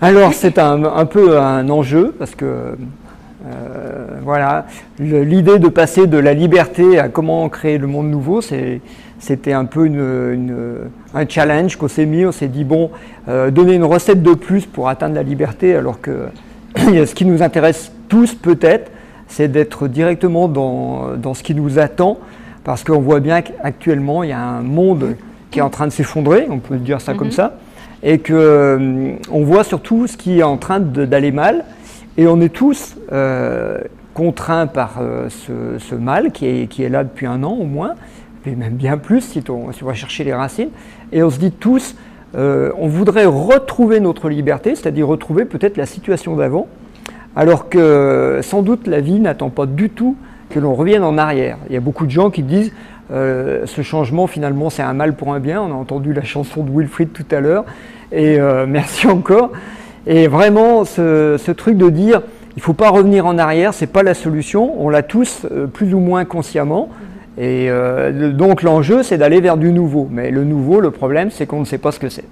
Alors c'est un peu un enjeu parce que voilà, l'idée de passer de la liberté à comment créer le monde nouveau, c'était un peu un challenge qu'on s'est mis. On s'est dit bon, donner une recette de plus pour atteindre la liberté, alors que ce qui nous intéresse tous peut-être, c'est d'être directement dans ce qui nous attend, parce qu'on voit bien qu'actuellement il y a un monde qui est en train de s'effondrer, on peut dire ça comme ça, et qu'on voit surtout ce qui est en train d'aller mal. Et on est tous contraints par ce mal qui est là depuis 1 an au moins, et même bien plus si on va chercher les racines. Et on se dit tous, on voudrait retrouver notre liberté, c'est-à-dire retrouver peut-être la situation d'avant, alors que sans doute la vie n'attend pas du tout que l'on revienne en arrière. Il y a beaucoup de gens qui disent ce changement finalement c'est un mal pour un bien. On a entendu la chanson de Wilfried tout à l'heure, et merci encore. Et vraiment, ce truc de dire il ne faut pas revenir en arrière, ce n'est pas la solution, on l'a tous plus ou moins consciemment. Et donc l'enjeu, c'est d'aller vers du nouveau. Mais le nouveau, le problème, c'est qu'on ne sait pas ce que c'est.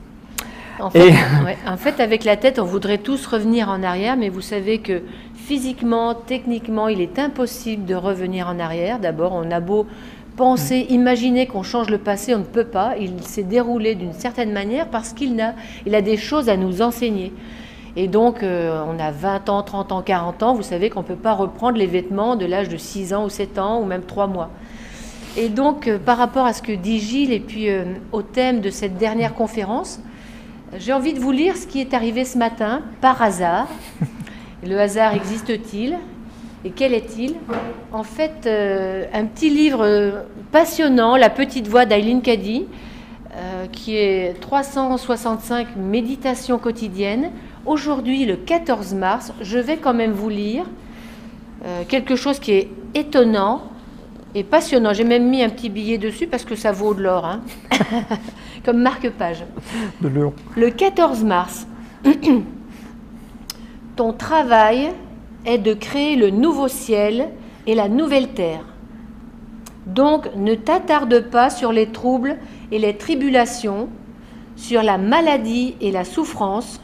En fait, avec la tête, on voudrait tous revenir en arrière, mais vous savez que physiquement, techniquement, il est impossible de revenir en arrière. D'abord, on a beau penser, imaginer qu'on change le passé, on ne peut pas. Il s'est déroulé d'une certaine manière parce qu'il a des choses à nous enseigner. Et donc, on a 20 ans, 30 ans, 40 ans, vous savez qu'on ne peut pas reprendre les vêtements de l'âge de 6 ans ou 7 ans ou même 3 mois. Et donc, par rapport à ce que dit Gilles et puis au thème de cette dernière conférence, j'ai envie de vous lire ce qui est arrivé ce matin, par hasard. Le hasard existe-t-il? Et quel est-il? En fait, un petit livre passionnant, La petite voix d'Eileen Cady, qui est 365 méditations quotidiennes. Aujourd'hui, le 14 mars, je vais quand même vous lire quelque chose qui est étonnant et passionnant. J'ai même mis un petit billet dessus parce que ça vaut de l'or, hein. Comme marque-page. De l'or. Le 14 mars, ton travail est de créer le nouveau ciel et la nouvelle terre. Donc, ne t'attarde pas sur les troubles et les tribulations, sur la maladie et la souffrance,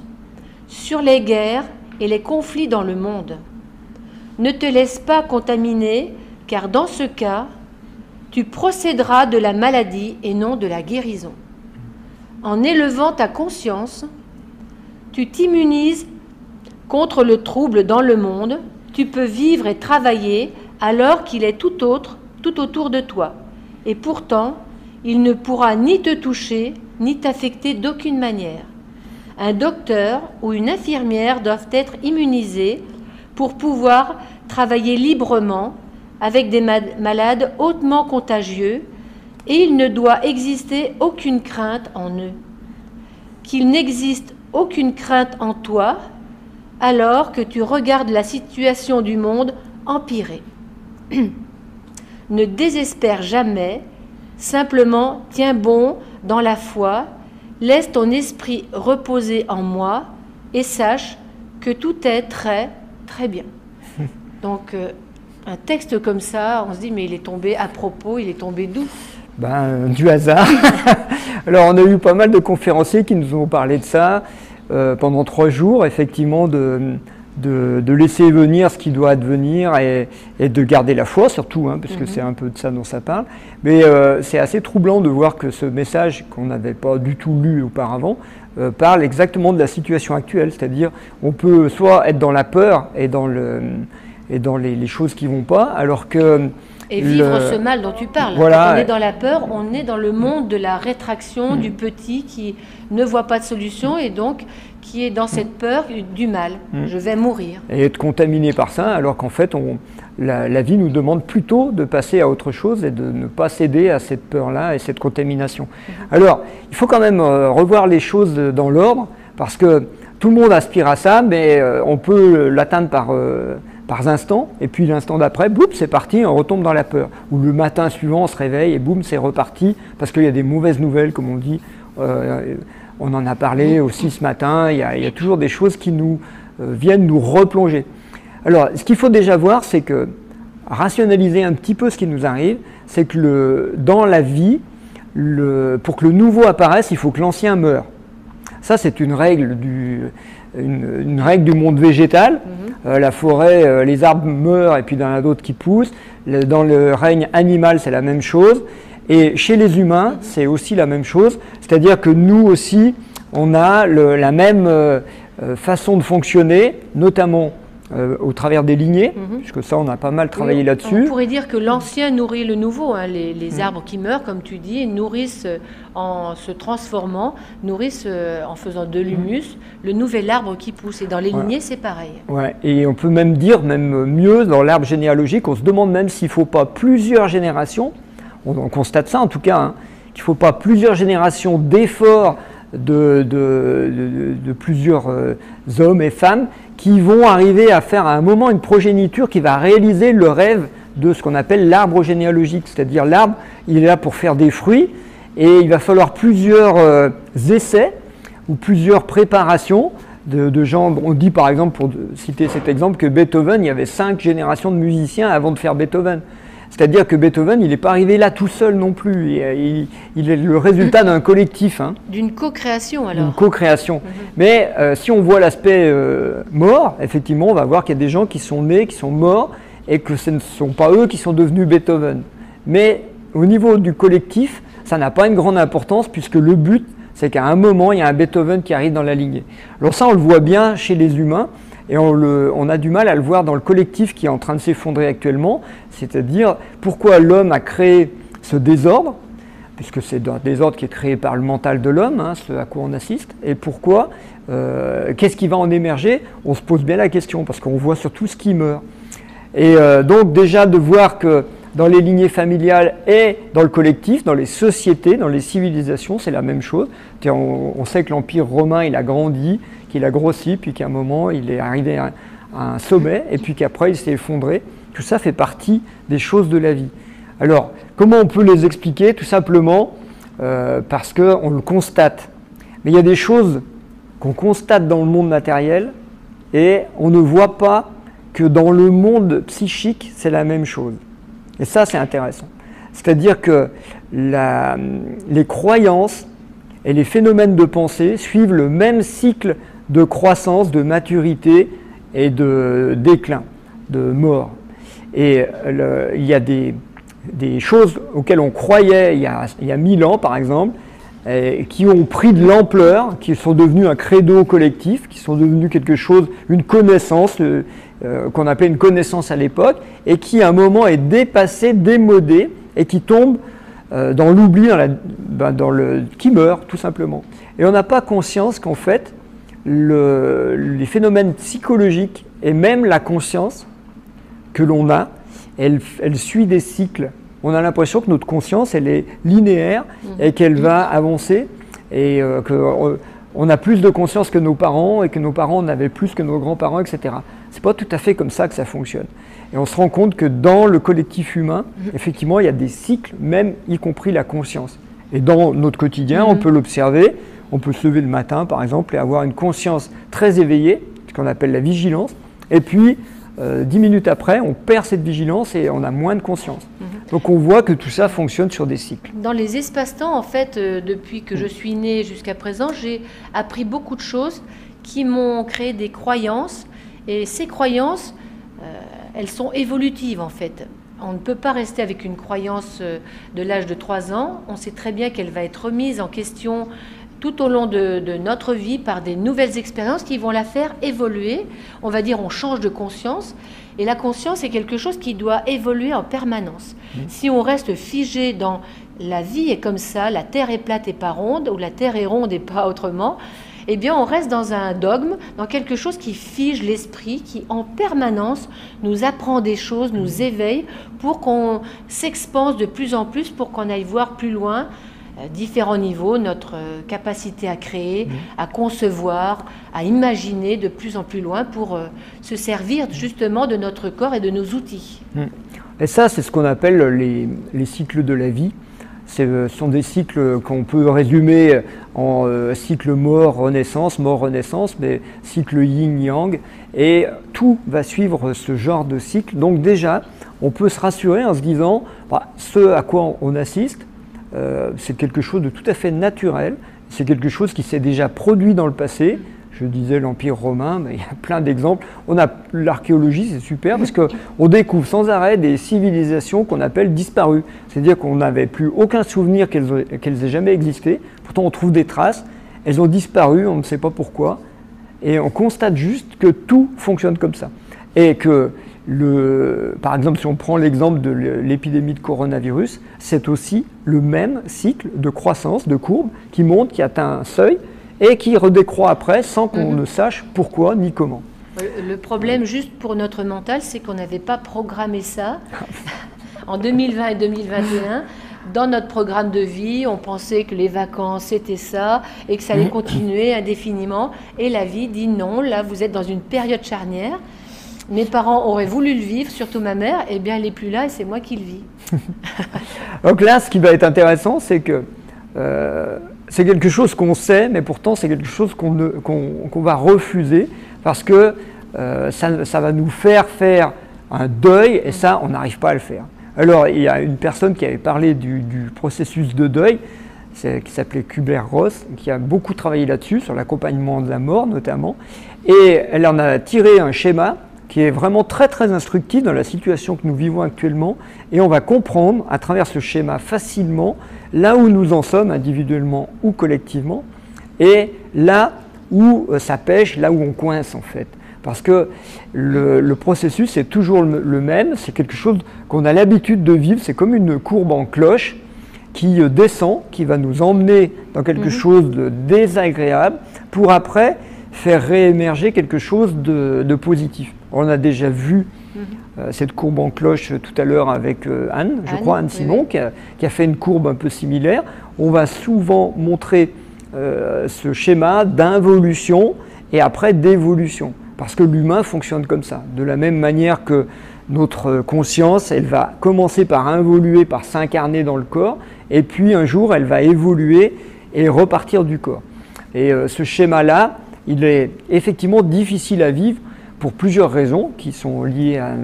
sur les guerres et les conflits dans le monde. Ne te laisse pas contaminer, car dans ce cas, tu procéderas de la maladie et non de la guérison. En élevant ta conscience, tu t'immunises contre le trouble dans le monde, tu peux vivre et travailler alors qu'il est tout autour de toi. Et pourtant, il ne pourra ni te toucher, ni t'affecter d'aucune manière. Un docteur ou une infirmière doivent être immunisés pour pouvoir travailler librement avec des malades hautement contagieux, et il ne doit exister aucune crainte en eux. Qu'il n'existe aucune crainte en toi, alors que tu regardes la situation du monde empirer. Ne désespère jamais, simplement tiens bon dans la foi, laisse ton esprit reposer en moi et sache que tout est très, très bien. Donc, un texte comme ça, on se dit, mais il est tombé à propos, il est tombé d'où? Du hasard. Alors, on a eu pas mal de conférenciers qui nous ont parlé de ça pendant 3 jours, effectivement, de laisser venir ce qui doit advenir et de garder la foi, surtout, hein, parce que c'est un peu de ça dont ça parle. Mais c'est assez troublant de voir que ce message, qu'on n'avait pas du tout lu auparavant, parle exactement de la situation actuelle. C'est-à-dire, on peut soit être dans la peur et dans les choses qui ne vont pas, alors que... Et vivre ce mal dont tu parles. Voilà. Quand on est dans la peur, on est dans le monde de la rétraction, du petit qui ne voit pas de solution et donc qui est dans cette peur du mal. Je vais mourir. Et être contaminé par ça, alors qu'en fait, la vie nous demande plutôt de passer à autre chose et de ne pas céder à cette peur-là et cette contamination. Alors, il faut quand même revoir les choses dans l'ordre, parce que tout le monde aspire à ça, mais on peut l'atteindre par instants, et puis l'instant d'après, boum, c'est parti, on retombe dans la peur. Ou le matin suivant, on se réveille et boum, c'est reparti, parce qu'il y a des mauvaises nouvelles, comme on dit. On en a parlé aussi ce matin, il y a toujours des choses qui nous viennent nous replonger. Alors, ce qu'il faut déjà voir, c'est que, rationaliser un petit peu ce qui nous arrive, c'est que dans la vie, pour que le nouveau apparaisse, il faut que l'ancien meure. Ça, c'est une règle une règle du monde végétal. La forêt, les arbres meurent et puis il y en a d'autres qui poussent. Dans le règne animal, c'est la même chose. Et chez les humains, c'est aussi la même chose. C'est-à-dire que nous aussi, on a la même façon de fonctionner, notamment au travers des lignées, puisque ça, on a pas mal travaillé là-dessus. On pourrait dire que l'ancien nourrit le nouveau. Hein. Les arbres qui meurent, comme tu dis, nourrissent en se transformant, nourrissent en faisant de l'humus, le nouvel arbre qui pousse. Et dans les lignées, c'est pareil. Ouais. Et on peut même dire, même mieux, dans l'arbre généalogique, on se demande même s'il ne faut pas plusieurs générations, on constate ça en tout cas, hein, qu'il ne faut pas plusieurs générations d'efforts de plusieurs hommes et femmes qui vont arriver à faire à un moment une progéniture qui va réaliser le rêve de ce qu'on appelle l'arbre généalogique. C'est-à-dire l'arbre, il est là pour faire des fruits et il va falloir plusieurs essais ou plusieurs préparations de gens. On dit par exemple, pour citer cet exemple, que Beethoven, il y avait 5 générations de musiciens avant de faire Beethoven. C'est-à-dire que Beethoven, il n'est pas arrivé là tout seul non plus. Il est le résultat d'un collectif. Hein. D'une co-création alors. D'une co-création. Mais si on voit l'aspect mort, effectivement, on va voir qu'il y a des gens qui sont nés, qui sont morts, et que ce ne sont pas eux qui sont devenus Beethoven. Mais au niveau du collectif, ça n'a pas une grande importance, puisque le but, c'est qu'à un moment, il y a un Beethoven qui arrive dans la lignée. Alors ça, on le voit bien chez les humains. Et on a du mal à le voir dans le collectif qui est en train de s'effondrer actuellement, c'est-à-dire pourquoi l'homme a créé ce désordre, puisque c'est un désordre qui est créé par le mental de l'homme, hein, ce à quoi on assiste, et pourquoi, qu'est-ce qui va en émerger? On se pose bien la question, parce qu'on voit surtout ce qui meurt. Et donc déjà de voir que dans les lignées familiales et dans le collectif, dans les sociétés, dans les civilisations, c'est la même chose. On sait que l'Empire romain, il a grandi, qu'il a grossi, puis qu'à un moment, il est arrivé à un sommet, et puis qu'après, il s'est effondré. Tout ça fait partie des choses de la vie. Alors, comment on peut les expliquer? Tout simplement parce qu'on le constate. Mais il y a des choses qu'on constate dans le monde matériel, et on ne voit pas que dans le monde psychique, c'est la même chose. Et ça, c'est intéressant. C'est-à-dire que les croyances et les phénomènes de pensée suivent le même cycle de croissance, de maturité et de déclin, de mort. Et il y a des choses auxquelles on croyait il y a 1000 ans, par exemple, qui ont pris de l'ampleur, qui sont devenus un credo collectif, qui sont devenus quelque chose, une connaissance, qu'on appelait une connaissance à l'époque, et qui à un moment est dépassée, démodée, et qui tombe dans l'oubli, qui meurt tout simplement. Et on n'a pas conscience qu'en fait, les phénomènes psychologiques et même la conscience que l'on a, elle suit des cycles. On a l'impression que notre conscience, elle est linéaire et qu'elle va avancer, et qu'on a plus de conscience que nos parents, et que nos parents en avaient plus que nos grands-parents, etc. C'est pas tout à fait comme ça que ça fonctionne. Et on se rend compte que dans le collectif humain, effectivement, il y a des cycles, même y compris la conscience. Et dans notre quotidien, on peut l'observer. On peut se lever le matin, par exemple, et avoir une conscience très éveillée, ce qu'on appelle la vigilance. Et puis, 10 minutes après, on perd cette vigilance et on a moins de conscience. Donc on voit que tout ça fonctionne sur des cycles. Dans les espaces-temps, en fait, depuis que je suis née jusqu'à présent, j'ai appris beaucoup de choses qui m'ont créé des croyances. Et ces croyances, elles sont évolutives, en fait. On ne peut pas rester avec une croyance de l'âge de 3 ans. On sait très bien qu'elle va être remise en question tout au long de notre vie par des nouvelles expériences qui vont la faire évoluer. On va dire on change de conscience. Et la conscience est quelque chose qui doit évoluer en permanence. Si on reste figé dans la vie est comme ça, la terre est plate et pas ronde, ou la terre est ronde et pas autrement, eh bien on reste dans un dogme, dans quelque chose qui fige l'esprit, qui en permanence nous apprend des choses, nous éveille pour qu'on s'expanse de plus en plus, pour qu'on aille voir plus loin, différents niveaux, notre capacité à créer, à concevoir, à imaginer de plus en plus loin pour se servir justement de notre corps et de nos outils. Et ça, c'est ce qu'on appelle les cycles de la vie. Ce sont des cycles qu'on peut résumer en cycle mort-renaissance, mais cycle yin-yang, et tout va suivre ce genre de cycle. Donc déjà, on peut se rassurer en se disant, ce à quoi on assiste, c'est quelque chose de tout à fait naturel, c'est quelque chose qui s'est déjà produit dans le passé. Je disais l'Empire romain, mais il y a plein d'exemples. L'archéologie, c'est super parce qu'on découvre sans arrêt des civilisations qu'on appelle disparues. C'est-à-dire qu'on n'avait plus aucun souvenir qu'elles aient jamais existé. Pourtant, on trouve des traces. Elles ont disparu, on ne sait pas pourquoi. Et on constate juste que tout fonctionne comme ça. Et que, par exemple, si on prend l'exemple de l'épidémie de coronavirus, c'est aussi le même cycle de croissance, de courbe, qui monte, qui atteint un seuil, et qui redécroît après sans qu'on ne sache pourquoi ni comment. Le problème, juste pour notre mental, c'est qu'on n'avait pas programmé ça en 2020 et 2021. Dans notre programme de vie, on pensait que les vacances, c'était ça, et que ça allait continuer indéfiniment. Et la vie dit non, là, vous êtes dans une période charnière. Mes parents auraient voulu le vivre, surtout ma mère, eh bien, elle n'est plus là et c'est moi qui le vis. Donc là, ce qui va être intéressant, c'est que c'est quelque chose qu'on sait, mais pourtant c'est quelque chose qu'on va refuser parce que ça va nous faire un deuil et ça, on n'arrive pas à le faire. Alors, il y a une personne qui avait parlé du processus de deuil, qui s'appelait Kübler-Ross, qui a beaucoup travaillé là-dessus, sur l'accompagnement de la mort notamment, et elle en a tiré un schéma qui est vraiment très très instructif dans la situation que nous vivons actuellement, et on va comprendre à travers ce schéma facilement là où nous en sommes individuellement ou collectivement, et là où ça pêche, là où on coince en fait. Parce que le processus est toujours le même, c'est quelque chose qu'on a l'habitude de vivre, c'est comme une courbe en cloche qui descend, qui va nous emmener dans quelque chose de désagréable pour après faire réémerger quelque chose de positif. On a déjà vu cette courbe en cloche tout à l'heure avec Anne Simon, qui a fait une courbe un peu similaire. On va souvent montrer ce schéma d'involution et après d'évolution, parce que l'humain fonctionne comme ça. De la même manière que notre conscience, elle va commencer par involuer, par s'incarner dans le corps, et puis un jour, elle va évoluer et repartir du corps. Et ce schéma-là, il est effectivement difficile à vivre pour plusieurs raisons qui sont liées à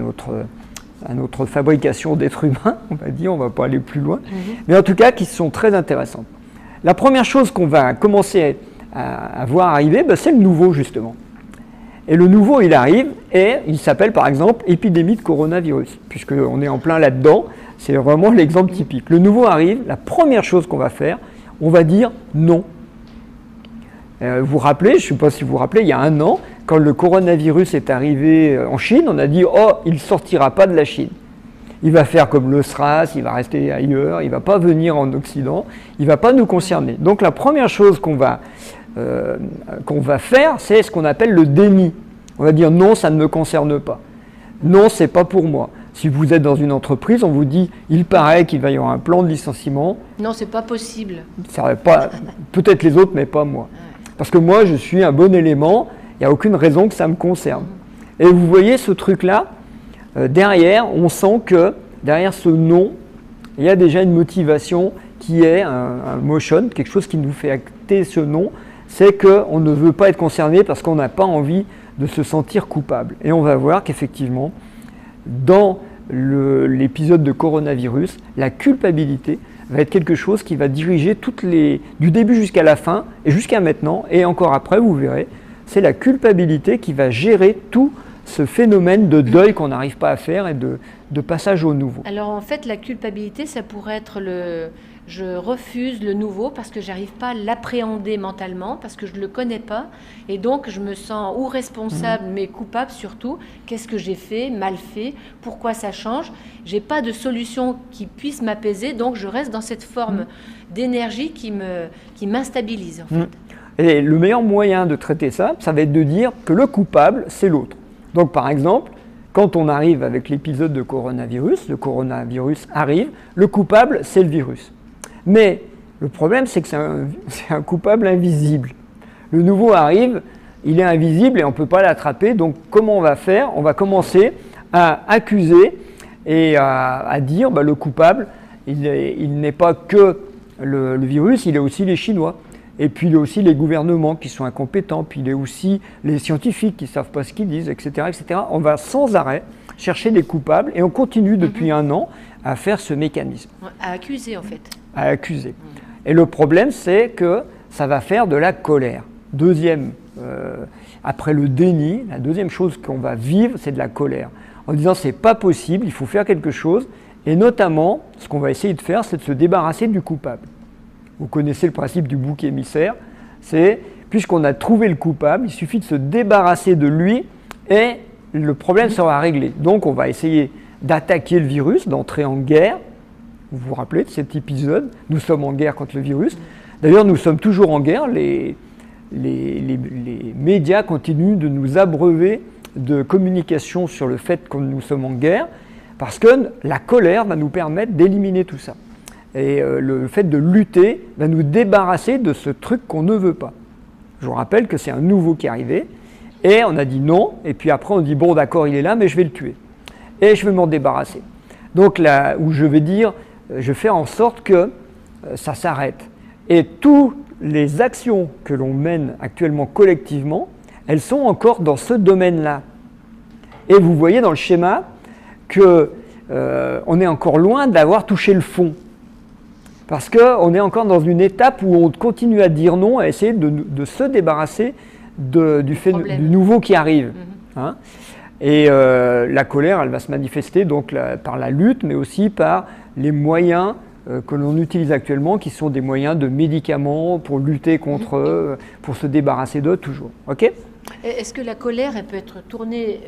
notre fabrication d'êtres humains, on va dire, on ne va pas aller plus loin, mais en tout cas qui sont très intéressantes. La première chose qu'on va commencer à voir arriver, c'est le nouveau justement. Et le nouveau, il arrive et il s'appelle par exemple épidémie de coronavirus, puisqu'on est en plein là-dedans, c'est vraiment l'exemple typique. Le nouveau arrive, la première chose qu'on va faire, on va dire non. Vous vous rappelez, je ne sais pas si vous vous rappelez, il y a un an, quand le coronavirus est arrivé en Chine, on a dit « Oh, il ne sortira pas de la Chine. Il va faire comme le SRAS, il va rester ailleurs, il ne va pas venir en Occident, il ne va pas nous concerner. » Donc la première chose qu'on va faire, c'est ce qu'on appelle le déni. On va dire « Non, ça ne me concerne pas. Non, ce n'est pas pour moi. » Si vous êtes dans une entreprise, on vous dit « Il paraît qu'il va y avoir un plan de licenciement. » Non, ce n'est pas possible. Peut-être les autres, mais pas moi. Parce que moi, je suis un bon élément, il n'y a aucune raison que ça me concerne. Et vous voyez ce truc-là, derrière, on sent que derrière ce non, il y a déjà une motivation qui est un motion, quelque chose qui nous fait acter ce non, c'est qu'on ne veut pas être concerné parce qu'on n'a pas envie de se sentir coupable. Et on va voir qu'effectivement, dans l'épisode de coronavirus, la culpabilité va être quelque chose qui va diriger du début jusqu'à la fin, et jusqu'à maintenant, et encore après, vous verrez, c'est la culpabilité qui va gérer tout ce phénomène de deuil qu'on n'arrive pas à faire et de passage au nouveau. Alors en fait, la culpabilité, ça pourrait être je refuse le nouveau parce que j'arrive pas à l'appréhender mentalement, parce que je ne le connais pas, et donc je me sens ou responsable, mais coupable surtout. Qu'est-ce que j'ai fait, mal fait, pourquoi ça change? J'ai pas de solution qui puisse m'apaiser, donc je reste dans cette forme d'énergie qui m'instabilise en fait. Et le meilleur moyen de traiter ça, ça va être de dire que le coupable, c'est l'autre. Donc par exemple, quand on arrive avec l'épisode de coronavirus, le coronavirus arrive, le coupable, c'est le virus. Mais le problème, c'est que c'est un coupable invisible. Le nouveau arrive, il est invisible et on ne peut pas l'attraper. Donc comment on va faire? On va commencer à accuser et à dire le coupable, il n'est pas que le virus, il est aussi les Chinois. Et puis il y a aussi les gouvernements qui sont incompétents, puis il y a aussi les scientifiques qui ne savent pas ce qu'ils disent, etc., etc. On va sans arrêt chercher des coupables et on continue depuis un an à faire ce mécanisme. À accuser en fait. À accuser. Et le problème, c'est que ça va faire de la colère. Deuxième, après le déni, la deuxième chose qu'on va vivre, c'est de la colère. En disant c'est pas possible, il faut faire quelque chose. Et notamment, ce qu'on va essayer de faire, c'est de se débarrasser du coupable. Vous connaissez le principe du bouc émissaire, c'est puisqu'on a trouvé le coupable, il suffit de se débarrasser de lui et le problème sera réglé. Donc on va essayer d'attaquer le virus, d'entrer en guerre. Vous vous rappelez de cet épisode? Nous sommes en guerre contre le virus. D'ailleurs, nous sommes toujours en guerre. Les médias continuent de nous abreuver de communication sur le fait que nous sommes en guerre, parce que la colère va nous permettre d'éliminer tout ça. Et le fait de lutter va nous débarrasser de ce truc qu'on ne veut pas. Je vous rappelle que c'est un nouveau qui est arrivé, et on a dit non, et puis après on dit bon d'accord il est là, mais je vais le tuer. Et je vais m'en débarrasser. Donc là où je vais dire, je vais faire en sorte que ça s'arrête. Et toutes les actions que l'on mène actuellement collectivement, elles sont encore dans ce domaine-là. Et vous voyez dans le schéma qu'on est encore loin d'avoir touché le fond. Parce qu'on est encore dans une étape où on continue à dire non, à essayer de se débarrasser du nouveau qui arrive. Hein. Et la colère, elle va se manifester donc par la lutte, mais aussi par les moyens que l'on utilise actuellement, qui sont des moyens de médicaments pour lutter contre eux, pour se débarrasser d'eux toujours. Ok ? Est-ce que la colère, elle peut être tournée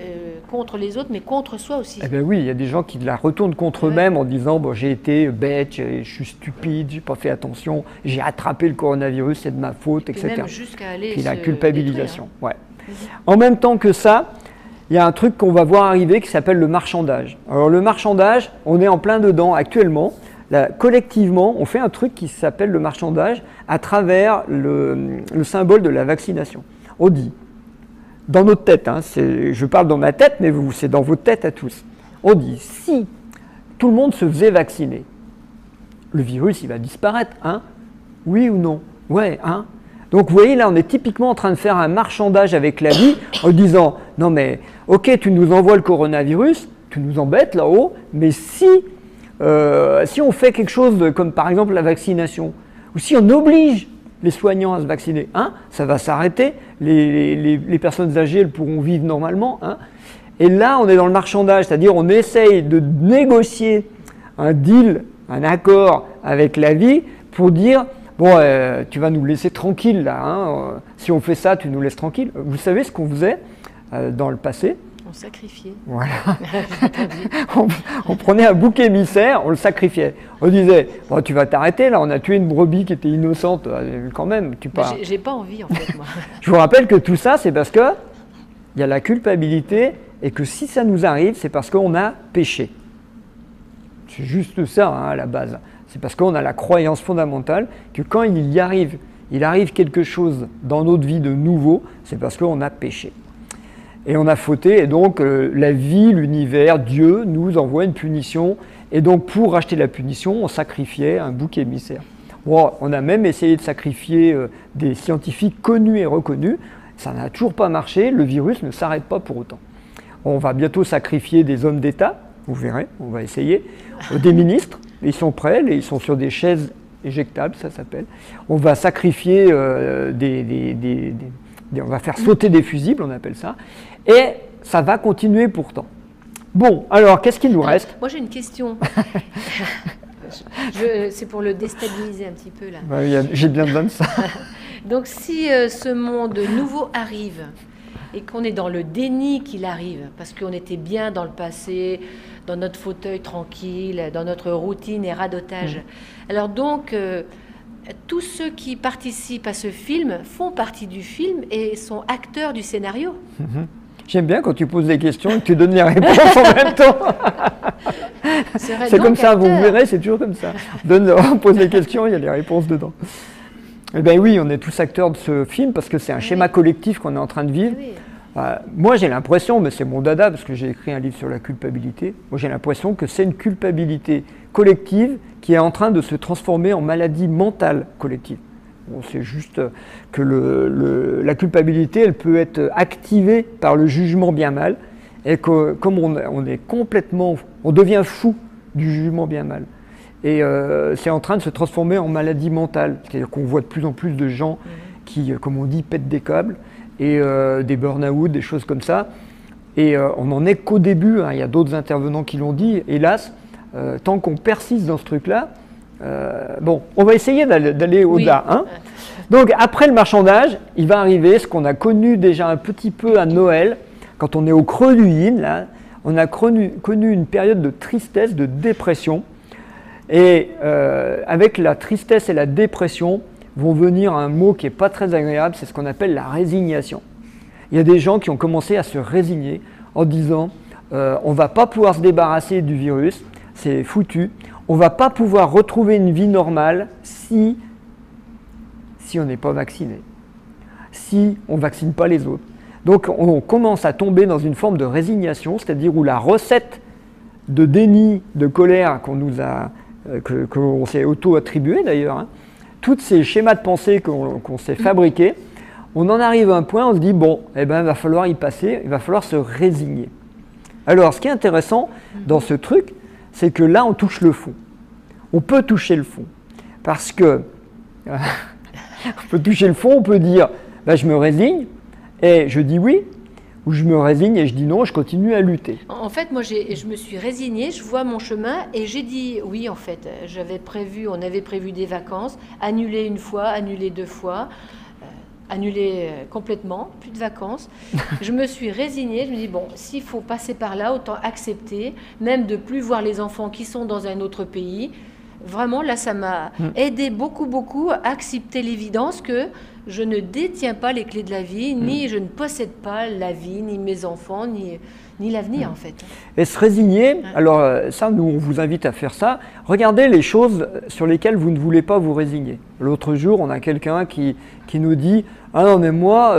contre les autres, mais contre soi aussi? Eh bien oui, il y a des gens qui la retournent contre eux-mêmes en disant bon, j'ai été bête, je suis stupide, j'ai pas fait attention, j'ai attrapé le coronavirus, c'est de ma faute, etc. Même jusqu'à aller puis la culpabilisation. Détruire, hein. Ouais. En même temps que ça, il y a un truc qu'on va voir arriver qui s'appelle le marchandage. Alors le marchandage, on est en plein dedans actuellement. Là, collectivement, on fait un truc qui s'appelle le marchandage à travers le symbole de la vaccination. On dit, dans notre tête, hein, je parle dans ma tête, mais c'est dans votre tête à tous. On dit, si tout le monde se faisait vacciner, le virus, il va disparaître, hein? Oui ou non? Ouais, hein? Donc vous voyez, là, on est typiquement en train de faire un marchandage avec la vie en disant, non mais, ok, tu nous envoies le coronavirus, tu nous embêtes là-haut, mais si on fait quelque chose comme par exemple la vaccination, ou si on oblige les soignants à se vacciner, hein, ça va s'arrêter, les personnes âgées elles pourront vivre normalement. Hein. Et là, on est dans le marchandage, c'est-à-dire on essaye de négocier un deal, un accord avec la vie pour dire, bon, tu vas nous laisser tranquille là, hein, si on fait ça, tu nous laisses tranquille. Vous savez ce qu'on faisait dans le passé? On sacrifiait. Voilà. on prenait un bouc émissaire, on le sacrifiait. On disait, bon, tu vas t'arrêter là, on a tué une brebis qui était innocente, quand même. J'ai pas envie en fait, moi. Je vous rappelle que tout ça, c'est parce que il y a la culpabilité et que si ça nous arrive, c'est parce qu'on a péché. C'est juste ça hein, à la base. C'est parce qu'on a la croyance fondamentale que quand il arrive quelque chose dans notre vie de nouveau, c'est parce qu'on a péché. Et on a fauté, et donc la vie, l'univers, Dieu nous envoie une punition. Et donc pour racheter la punition, on sacrifiait un bouc émissaire. Bon, on a même essayé de sacrifier des scientifiques connus et reconnus. Ça n'a toujours pas marché, le virus ne s'arrête pas pour autant. On va bientôt sacrifier des hommes d'État, vous verrez, on va essayer, des ministres, ils sont prêts, ils sont sur des chaises éjectables, ça s'appelle. On va sacrifier on va faire sauter des fusibles, on appelle ça, et ça va continuer pourtant. Bon, alors, qu'est-ce qu'il nous reste? Moi, j'ai une question. C'est pour le déstabiliser un petit peu, là. J'ai bien besoin de ça. Donc, si ce monde nouveau arrive, et qu'on est dans le déni qu'il arrive, parce qu'on était bien dans le passé, dans notre fauteuil tranquille, dans notre routine et radotage, alors donc... tous ceux qui participent à ce film font partie du film et sont acteurs du scénario. J'aime bien quand tu poses des questions et que tu donnes les réponses en même temps. C'est comme ça, vous verrez, c'est toujours comme ça. On pose des questions, il y a les réponses dedans. Eh bien oui, on est tous acteurs de ce film parce que c'est un schéma collectif qu'on est en train de vivre. Oui. Moi j'ai l'impression, mais c'est mon dada parce que j'ai écrit un livre sur la culpabilité, moi j'ai l'impression que c'est une culpabilité collective qui est en train de se transformer en maladie mentale collective. Bon, c'est juste que la culpabilité, elle peut être activée par le jugement bien mal, et que comme on est complètement, on devient fou du jugement bien mal. Et c'est en train de se transformer en maladie mentale. C'est-à-dire qu'on voit de plus en plus de gens qui, comme on dit, pètent des câbles, et des burn-out, des choses comme ça. Et on n'en est qu'au début, hein. Il y a d'autres intervenants qui l'ont dit, hélas, tant qu'on persiste dans ce truc-là, bon, on va essayer d'aller au-delà. Hein. Donc après le marchandage, il va arriver ce qu'on a connu déjà un petit peu à Noël, quand on est au creux du yin, là, on a connu une période de tristesse, de dépression. Et avec la tristesse et la dépression vont venir un mot qui n'est pas très agréable, c'est ce qu'on appelle la résignation. Il y a des gens qui ont commencé à se résigner en disant on ne va pas pouvoir se débarrasser du virus, c'est foutu, on ne va pas pouvoir retrouver une vie normale si on n'est pas vacciné, si on ne vaccine pas les autres. Donc on commence à tomber dans une forme de résignation, c'est-à-dire où la recette de déni, de colère qu'on s'est auto-attribué d'ailleurs, hein, tous ces schémas de pensée qu'on s'est fabriqués, on en arrive à un point où on se dit bon, eh ben, il va falloir y passer, il va falloir se résigner. Alors ce qui est intéressant dans ce truc, c'est que là on touche le fond. On peut toucher le fond. Parce que on peut toucher le fond, on peut dire ben, je me résigne et je dis oui, ou je me résigne et je dis non, je continue à lutter. En fait, moi, je me suis résignée, je vois mon chemin et j'ai dit oui, en fait. On avait prévu des vacances, annulé une fois, annulé 2 fois, annulé complètement, plus de vacances. Je me suis résignée, je me dis bon, s'il faut passer par là, autant accepter, même de plus voir les enfants qui sont dans un autre pays. Vraiment, là, ça m'a aidé beaucoup à accepter l'évidence que je ne détiens pas les clés de la vie, ni je ne possède pas la vie, ni mes enfants, ni l'avenir, en fait. Et se résigner, alors ça, nous, on vous invite à faire ça. Regardez les choses sur lesquelles vous ne voulez pas vous résigner. L'autre jour, on a quelqu'un qui nous dit « Ah non, mais moi,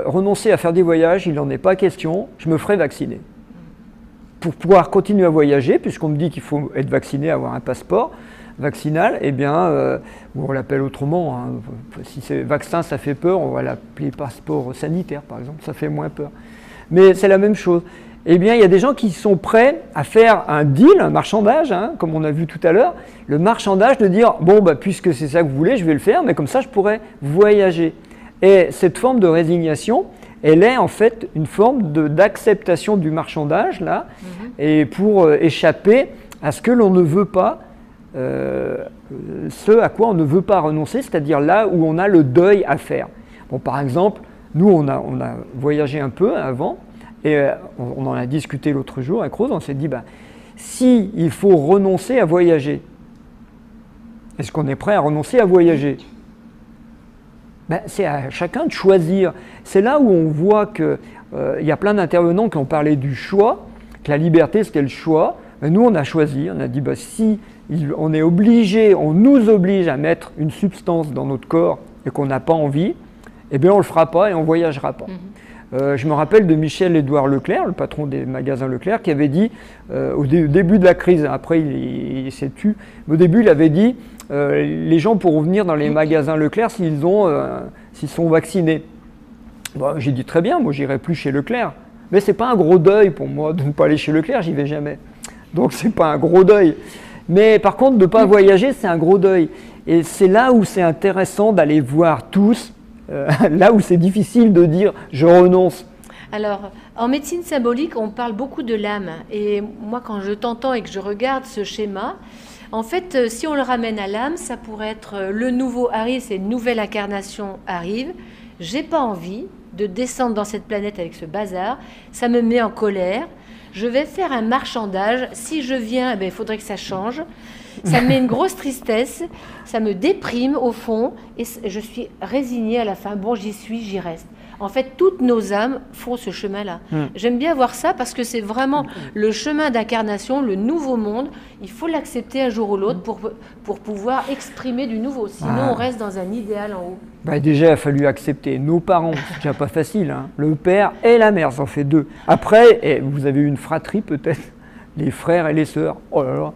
renoncer à faire des voyages, il n'en est pas question, je me ferai vacciner. » Pour pouvoir continuer à voyager, puisqu'on me dit qu'il faut être vacciné, avoir un passeport vaccinal, eh bien, ou on l'appelle autrement, hein, si c'est vaccin, ça fait peur, on va l'appeler passeport sanitaire, par exemple, ça fait moins peur. Mais c'est la même chose. Eh bien, il y a des gens qui sont prêts à faire un deal, un marchandage, hein, comme on a vu tout à l'heure, le marchandage de dire, bon, bah, puisque c'est ça que vous voulez, je vais le faire, mais comme ça, je pourrais voyager. Et cette forme de résignation, elle est en fait une forme d'acceptation du marchandage, là, et pour échapper à ce que l'on ne veut pas, ce à quoi on ne veut pas renoncer, c'est-à-dire là où on a le deuil à faire. Bon, par exemple, nous, on a voyagé un peu avant, et on en a discuté l'autre jour avec Rose, on s'est dit, bah, si il faut renoncer à voyager, est-ce qu'on est prêt à renoncer à voyager ? Ben, c'est à chacun de choisir. C'est là où on voit qu'il y a plein d'intervenants qui ont parlé du choix, que la liberté c'était le choix. Ben, nous on a choisi, on a dit ben, si on est obligé, on nous oblige à mettre une substance dans notre corps et qu'on n'a pas envie, eh bien on ne le fera pas et on ne voyagera pas. Je me rappelle de Michel-Édouard Leclerc, le patron des magasins Leclerc, qui avait dit au début de la crise, après il s'est tu, mais au début il avait dit les gens pourront venir dans les magasins Leclerc s'ils sont vaccinés. Bon, j'ai dit très bien, moi j'irai plus chez Leclerc, mais c'est pas un gros deuil pour moi de ne pas aller chez Leclerc, j'y vais jamais. Donc c'est pas un gros deuil. Mais par contre de ne pas voyager, c'est un gros deuil. Et c'est là où c'est intéressant d'aller voir tous, là où c'est difficile de dire je renonce. Alors, en médecine symbolique, on parle beaucoup de l'âme. Et moi, quand je t'entends et que je regarde ce schéma, en fait, si on le ramène à l'âme, ça pourrait être le nouveau arrive, c'est une nouvelle incarnation arrive. J'ai pas envie de descendre dans cette planète avec ce bazar. Ça me met en colère. Je vais faire un marchandage. Si je viens, il faudrait que ça change. Ça me met une grosse tristesse. Ça me déprime au fond. Et je suis résignée à la fin. Bon, j'y suis, j'y reste. En fait, toutes nos âmes font ce chemin-là. J'aime bien voir ça parce que c'est vraiment le chemin d'incarnation, le nouveau monde. Il faut l'accepter un jour ou l'autre pour pouvoir exprimer du nouveau. Sinon, on reste dans un idéal en haut. Bah déjà, il a fallu accepter nos parents. C'est déjà pas facile. Hein. Le père et la mère, ça en fait 2. Après, vous avez eu une fratrie peut-être, les frères et les sœurs. Oh là là.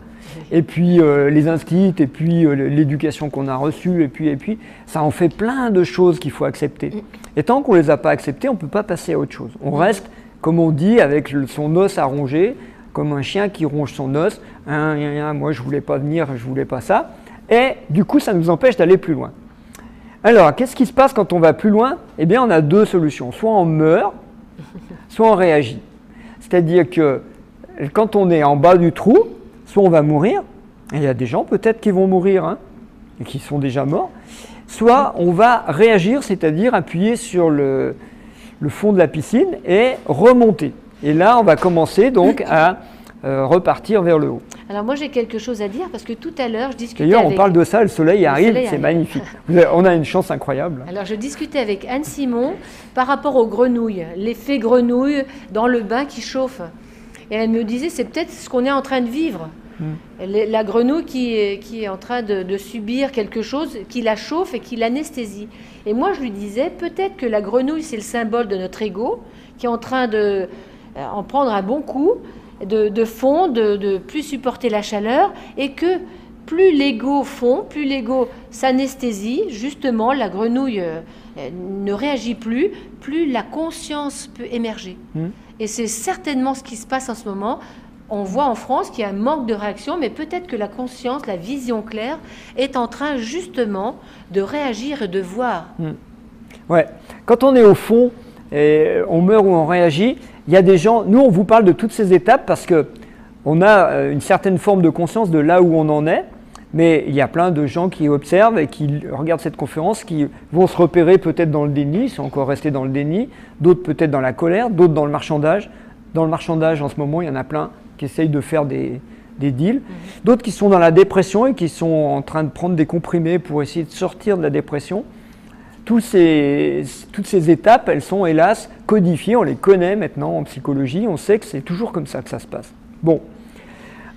Et puis les instits, et puis l'éducation qu'on a reçue, et puis ça en fait plein de choses qu'il faut accepter. Et tant qu'on ne les a pas acceptées, on ne peut pas passer à autre chose. On reste, comme on dit, avec son os à ronger. comme un chien qui ronge son os. Moi, je ne voulais pas venir, je ne voulais pas ça. Et du coup, ça nous empêche d'aller plus loin. Alors, qu'est-ce qui se passe quand on va plus loin? Eh bien, on a deux solutions. Soit on meurt, soit on réagit. C'est-à-dire que quand on est en bas du trou, soit on va mourir, et il y a des gens peut-être qui vont mourir, hein, et qui sont déjà morts, soit on va réagir, c'est-à-dire appuyer sur le fond de la piscine et remonter. Et là, on va commencer donc à repartir vers le haut. Alors moi j'ai quelque chose à dire parce que tout à l'heure je discutais D'ailleurs, on parle de ça, le soleil arrive, c'est magnifique. On a une chance incroyable. Alors je discutais avec Anne Simon par rapport aux grenouilles, l'effet grenouille dans le bain qui chauffe. Et elle me disait c'est peut-être ce qu'on est en train de vivre. La grenouille qui est en train de subir quelque chose qui la chauffe et qui l'anesthésie. Et moi je lui disais peut-être que la grenouille c'est le symbole de notre ego qui est en train de en prendre un bon coup, de fond, de plus supporter la chaleur, et que plus l'ego fond, plus l'ego s'anesthésie, justement la grenouille ne réagit plus, plus la conscience peut émerger. Et c'est certainement ce qui se passe en ce moment. On voit en France qu'il y a un manque de réaction, mais peut-être que la conscience, la vision claire est en train justement de réagir et de voir. Ouais. Quand on est au fond, et on meurt ou on réagit, il y a des gens, nous on vous parle de toutes ces étapes parce qu'on a une certaine forme de conscience de là où on en est, mais il y a plein de gens qui observent et qui regardent cette conférence, qui vont se repérer peut-être dans le déni, ils sont encore restés dans le déni, d'autres peut-être dans la colère, d'autres dans le marchandage. Dans le marchandage en ce moment, il y en a plein qui essayent de faire des deals, d'autres qui sont dans la dépression et qui sont en train de prendre des comprimés pour essayer de sortir de la dépression. Toutes ces étapes, elles sont hélas codifiées, on les connaît maintenant en psychologie, on sait que c'est toujours comme ça que ça se passe. Bon,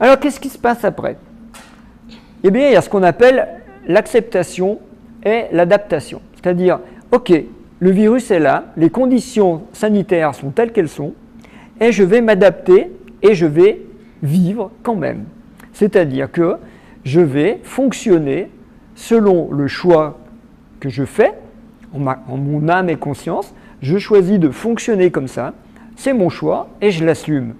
alors qu'est-ce qui se passe après? Eh bien, il y a ce qu'on appelle l'acceptation et l'adaptation. C'est-à-dire, ok, le virus est là, les conditions sanitaires sont telles qu'elles sont, et je vais m'adapter et je vais vivre quand même. C'est-à-dire que je vais fonctionner selon le choix que je fais, en mon âme et conscience, je choisis de fonctionner comme ça, c'est mon choix et je l'assume.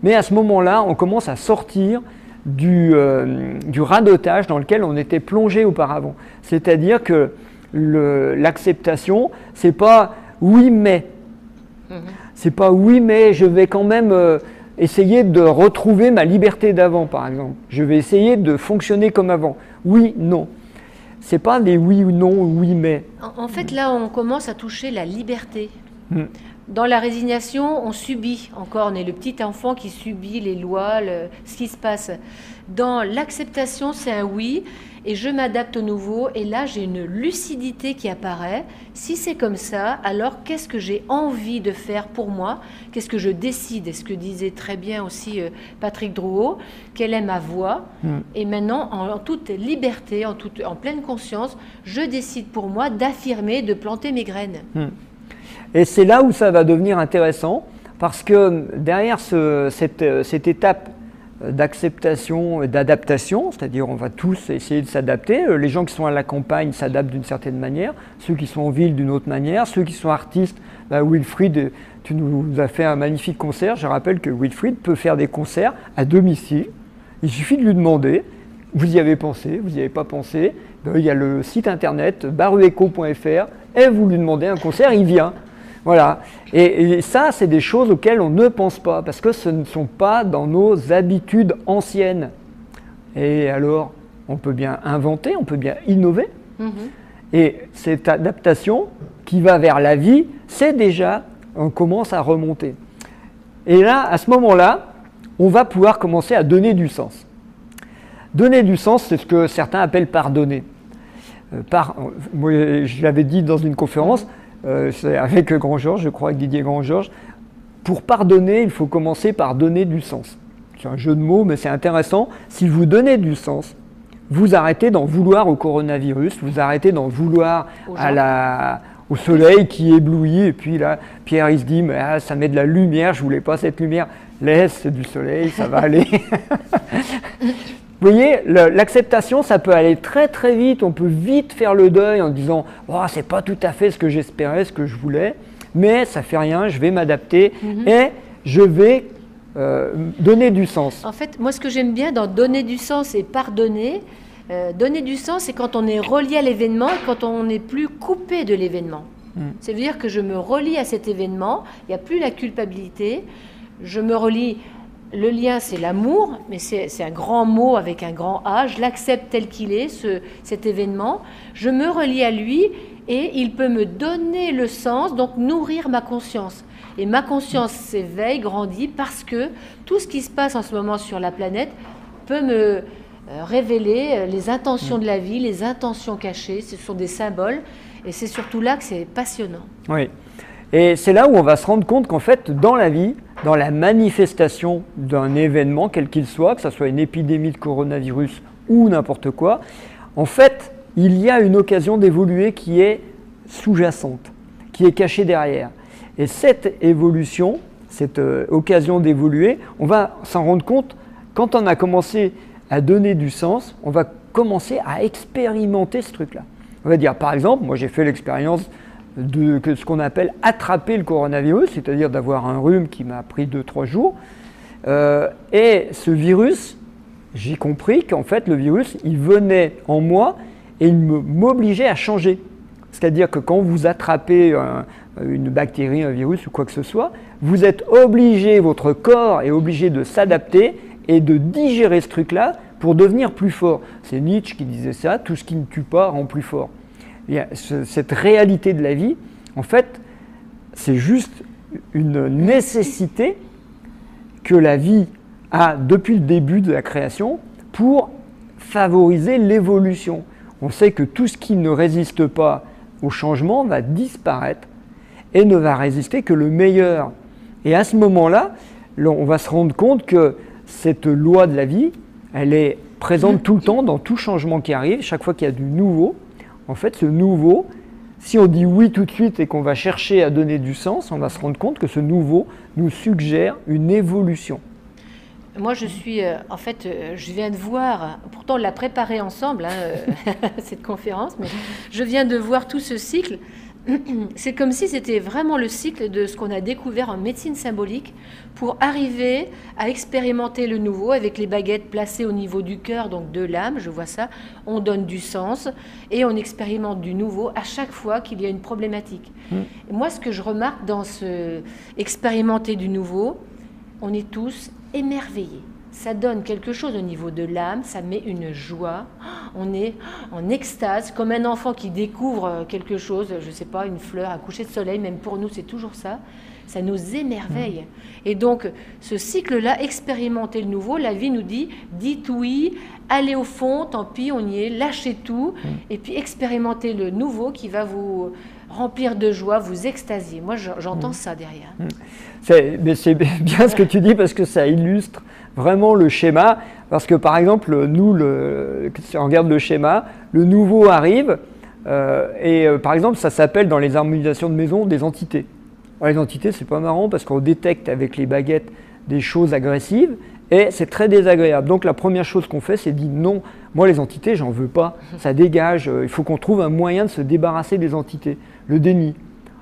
Mais à ce moment-là, on commence à sortir du radotage dans lequel on était plongé auparavant. C'est-à-dire que l'acceptation, c'est pas oui mais. C'est pas oui mais je vais quand même essayer de retrouver ma liberté d'avant, par exemple. Je vais essayer de fonctionner comme avant. Oui, non. C'est pas des oui ou non, oui mais. En fait, là, on commence à toucher la liberté. Dans la résignation, on subit. Encore, on est le petit enfant qui subit les lois, ce qui se passe. Dans l'acceptation, c'est un oui, et je m'adapte au nouveau, et là, j'ai une lucidité qui apparaît. Si c'est comme ça, alors qu'est-ce que j'ai envie de faire pour moi? Qu'est-ce que je décide? Et ce que disait très bien aussi Patrick Drouot, quelle est ma voix? Et maintenant, en toute liberté, en pleine conscience, je décide pour moi d'affirmer, de planter mes graines. Et c'est là où ça va devenir intéressant, parce que derrière cette étape d'acceptation et d'adaptation, c'est-à-dire on va tous essayer de s'adapter, les gens qui sont à la campagne s'adaptent d'une certaine manière, ceux qui sont en ville d'une autre manière, ceux qui sont artistes, Wilfried, tu nous as fait un magnifique concert, je rappelle que Wilfried peut faire des concerts à domicile, il suffit de lui demander, vous y avez pensé, vous n'y avez pas pensé, il y a le site internet barueco.fr et vous lui demandez un concert, il vient. Voilà. Et ça, c'est des choses auxquelles on ne pense pas, parce que ce ne sont pas dans nos habitudes anciennes. Et alors, on peut bien inventer, on peut bien innover. Et cette adaptation qui va vers la vie, c'est déjà, on commence à remonter. Et là, à ce moment-là, on va pouvoir commencer à donner du sens. Donner du sens, c'est ce que certains appellent pardonner. Moi, je l'avais dit dans une conférence, c'est avec Grand-Georges, je crois, avec Didier Grand-Georges. Pour pardonner, il faut commencer par donner du sens. C'est un jeu de mots, mais c'est intéressant. Si vous donnez du sens, vous arrêtez d'en vouloir au coronavirus, vous arrêtez d'en vouloir au soleil qui éblouit. Et puis là, Pierre, il se dit, mais ça met de la lumière, je ne voulais pas cette lumière. Laisse du soleil, ça va aller. Vous voyez, l'acceptation, ça peut aller très très vite, on peut vite faire le deuil en disant « oh, c'est pas tout à fait ce que j'espérais, ce que je voulais, mais ça fait rien, je vais m'adapter et je vais donner du sens. En fait, moi, ce que j'aime bien dans donner du sens et pardonner, donner du sens, c'est quand on est relié à l'événement et quand on n'est plus coupé de l'événement. Ça veut dire que je me relie à cet événement, il n'y a plus la culpabilité, je me relie, le lien c'est l'amour, mais c'est un grand mot avec un grand A, je l'accepte tel qu'il est, cet événement, je me relie à lui et il peut me donner le sens, donc nourrir ma conscience. Et ma conscience s'éveille, grandit, parce que tout ce qui se passe en ce moment sur la planète peut me révéler les intentions de la vie, les intentions cachées, ce sont des symboles. Et c'est surtout là que c'est passionnant. Oui. Et c'est là où on va se rendre compte qu'en fait, dans la vie, dans la manifestation d'un événement, quel qu'il soit, que ce soit une épidémie de coronavirus ou n'importe quoi, en fait, il y a une occasion d'évoluer qui est sous-jacente, qui est cachée derrière. Et cette évolution, cette occasion d'évoluer, on va s'en rendre compte quand on a commencé à donner du sens, on va commencer à expérimenter ce truc-là. On va dire, par exemple, moi j'ai fait l'expérience de ce qu'on appelle attraper le coronavirus, c'est-à-dire d'avoir un rhume qui m'a pris 2-3 jours. Et ce virus, j'ai compris qu'en fait le virus, il venait en moi et il m'obligeait à changer. C'est-à-dire que quand vous attrapez une bactérie, un virus ou quoi que ce soit, vous êtes obligé, votre corps est obligé de s'adapter et de digérer ce truc-là pour devenir plus fort. C'est Nietzsche qui disait ça, tout ce qui ne tue pas rend plus fort. Et cette réalité de la vie, en fait, c'est juste une nécessité que la vie a depuis le début de la création pour favoriser l'évolution. On sait que tout ce qui ne résiste pas au changement va disparaître et ne va résister que le meilleur. Et à ce moment-là, on va se rendre compte que cette loi de la vie, elle est présente tout le temps dans tout changement qui arrive, chaque fois qu'il y a du nouveau. En fait, ce nouveau, si on dit oui tout de suite et qu'on va chercher à donner du sens, on va se rendre compte que ce nouveau nous suggère une évolution. Moi, je viens de voir, pourtant on l'a préparé ensemble, cette conférence, mais je viens de voir tout ce cycle. C'est comme si c'était vraiment le cycle de ce qu'on a découvert en médecine symbolique pour arriver à expérimenter le nouveau avec les baguettes placées au niveau du cœur, donc de l'âme, je vois ça, on donne du sens et on expérimente du nouveau à chaque fois qu'il y a une problématique. Et moi, ce que je remarque dans ce expérimenter du nouveau, on est tous émerveillés. Ça donne quelque chose au niveau de l'âme, ça met une joie, on est en extase, comme un enfant qui découvre quelque chose, je ne sais pas, une fleur, un coucher de soleil, même pour nous c'est toujours ça, ça nous émerveille. Et donc ce cycle-là, expérimenter le nouveau, la vie nous dit, dites oui, allez au fond, tant pis, on y est, lâchez tout, et puis expérimenter le nouveau qui va vous remplir de joie, vous extasier. Moi j'entends ça derrière. C'est bien ce que tu dis parce que ça illustre vraiment le schéma, parce que par exemple, nous, si on regarde le schéma, le nouveau arrive, par exemple, ça s'appelle dans les harmonisations de maison des entités. Alors, les entités, c'est pas marrant parce qu'on détecte avec les baguettes des choses agressives et c'est très désagréable. Donc la première chose qu'on fait, c'est dire non, moi les entités, j'en veux pas, ça dégage, il faut qu'on trouve un moyen de se débarrasser des entités. Le déni,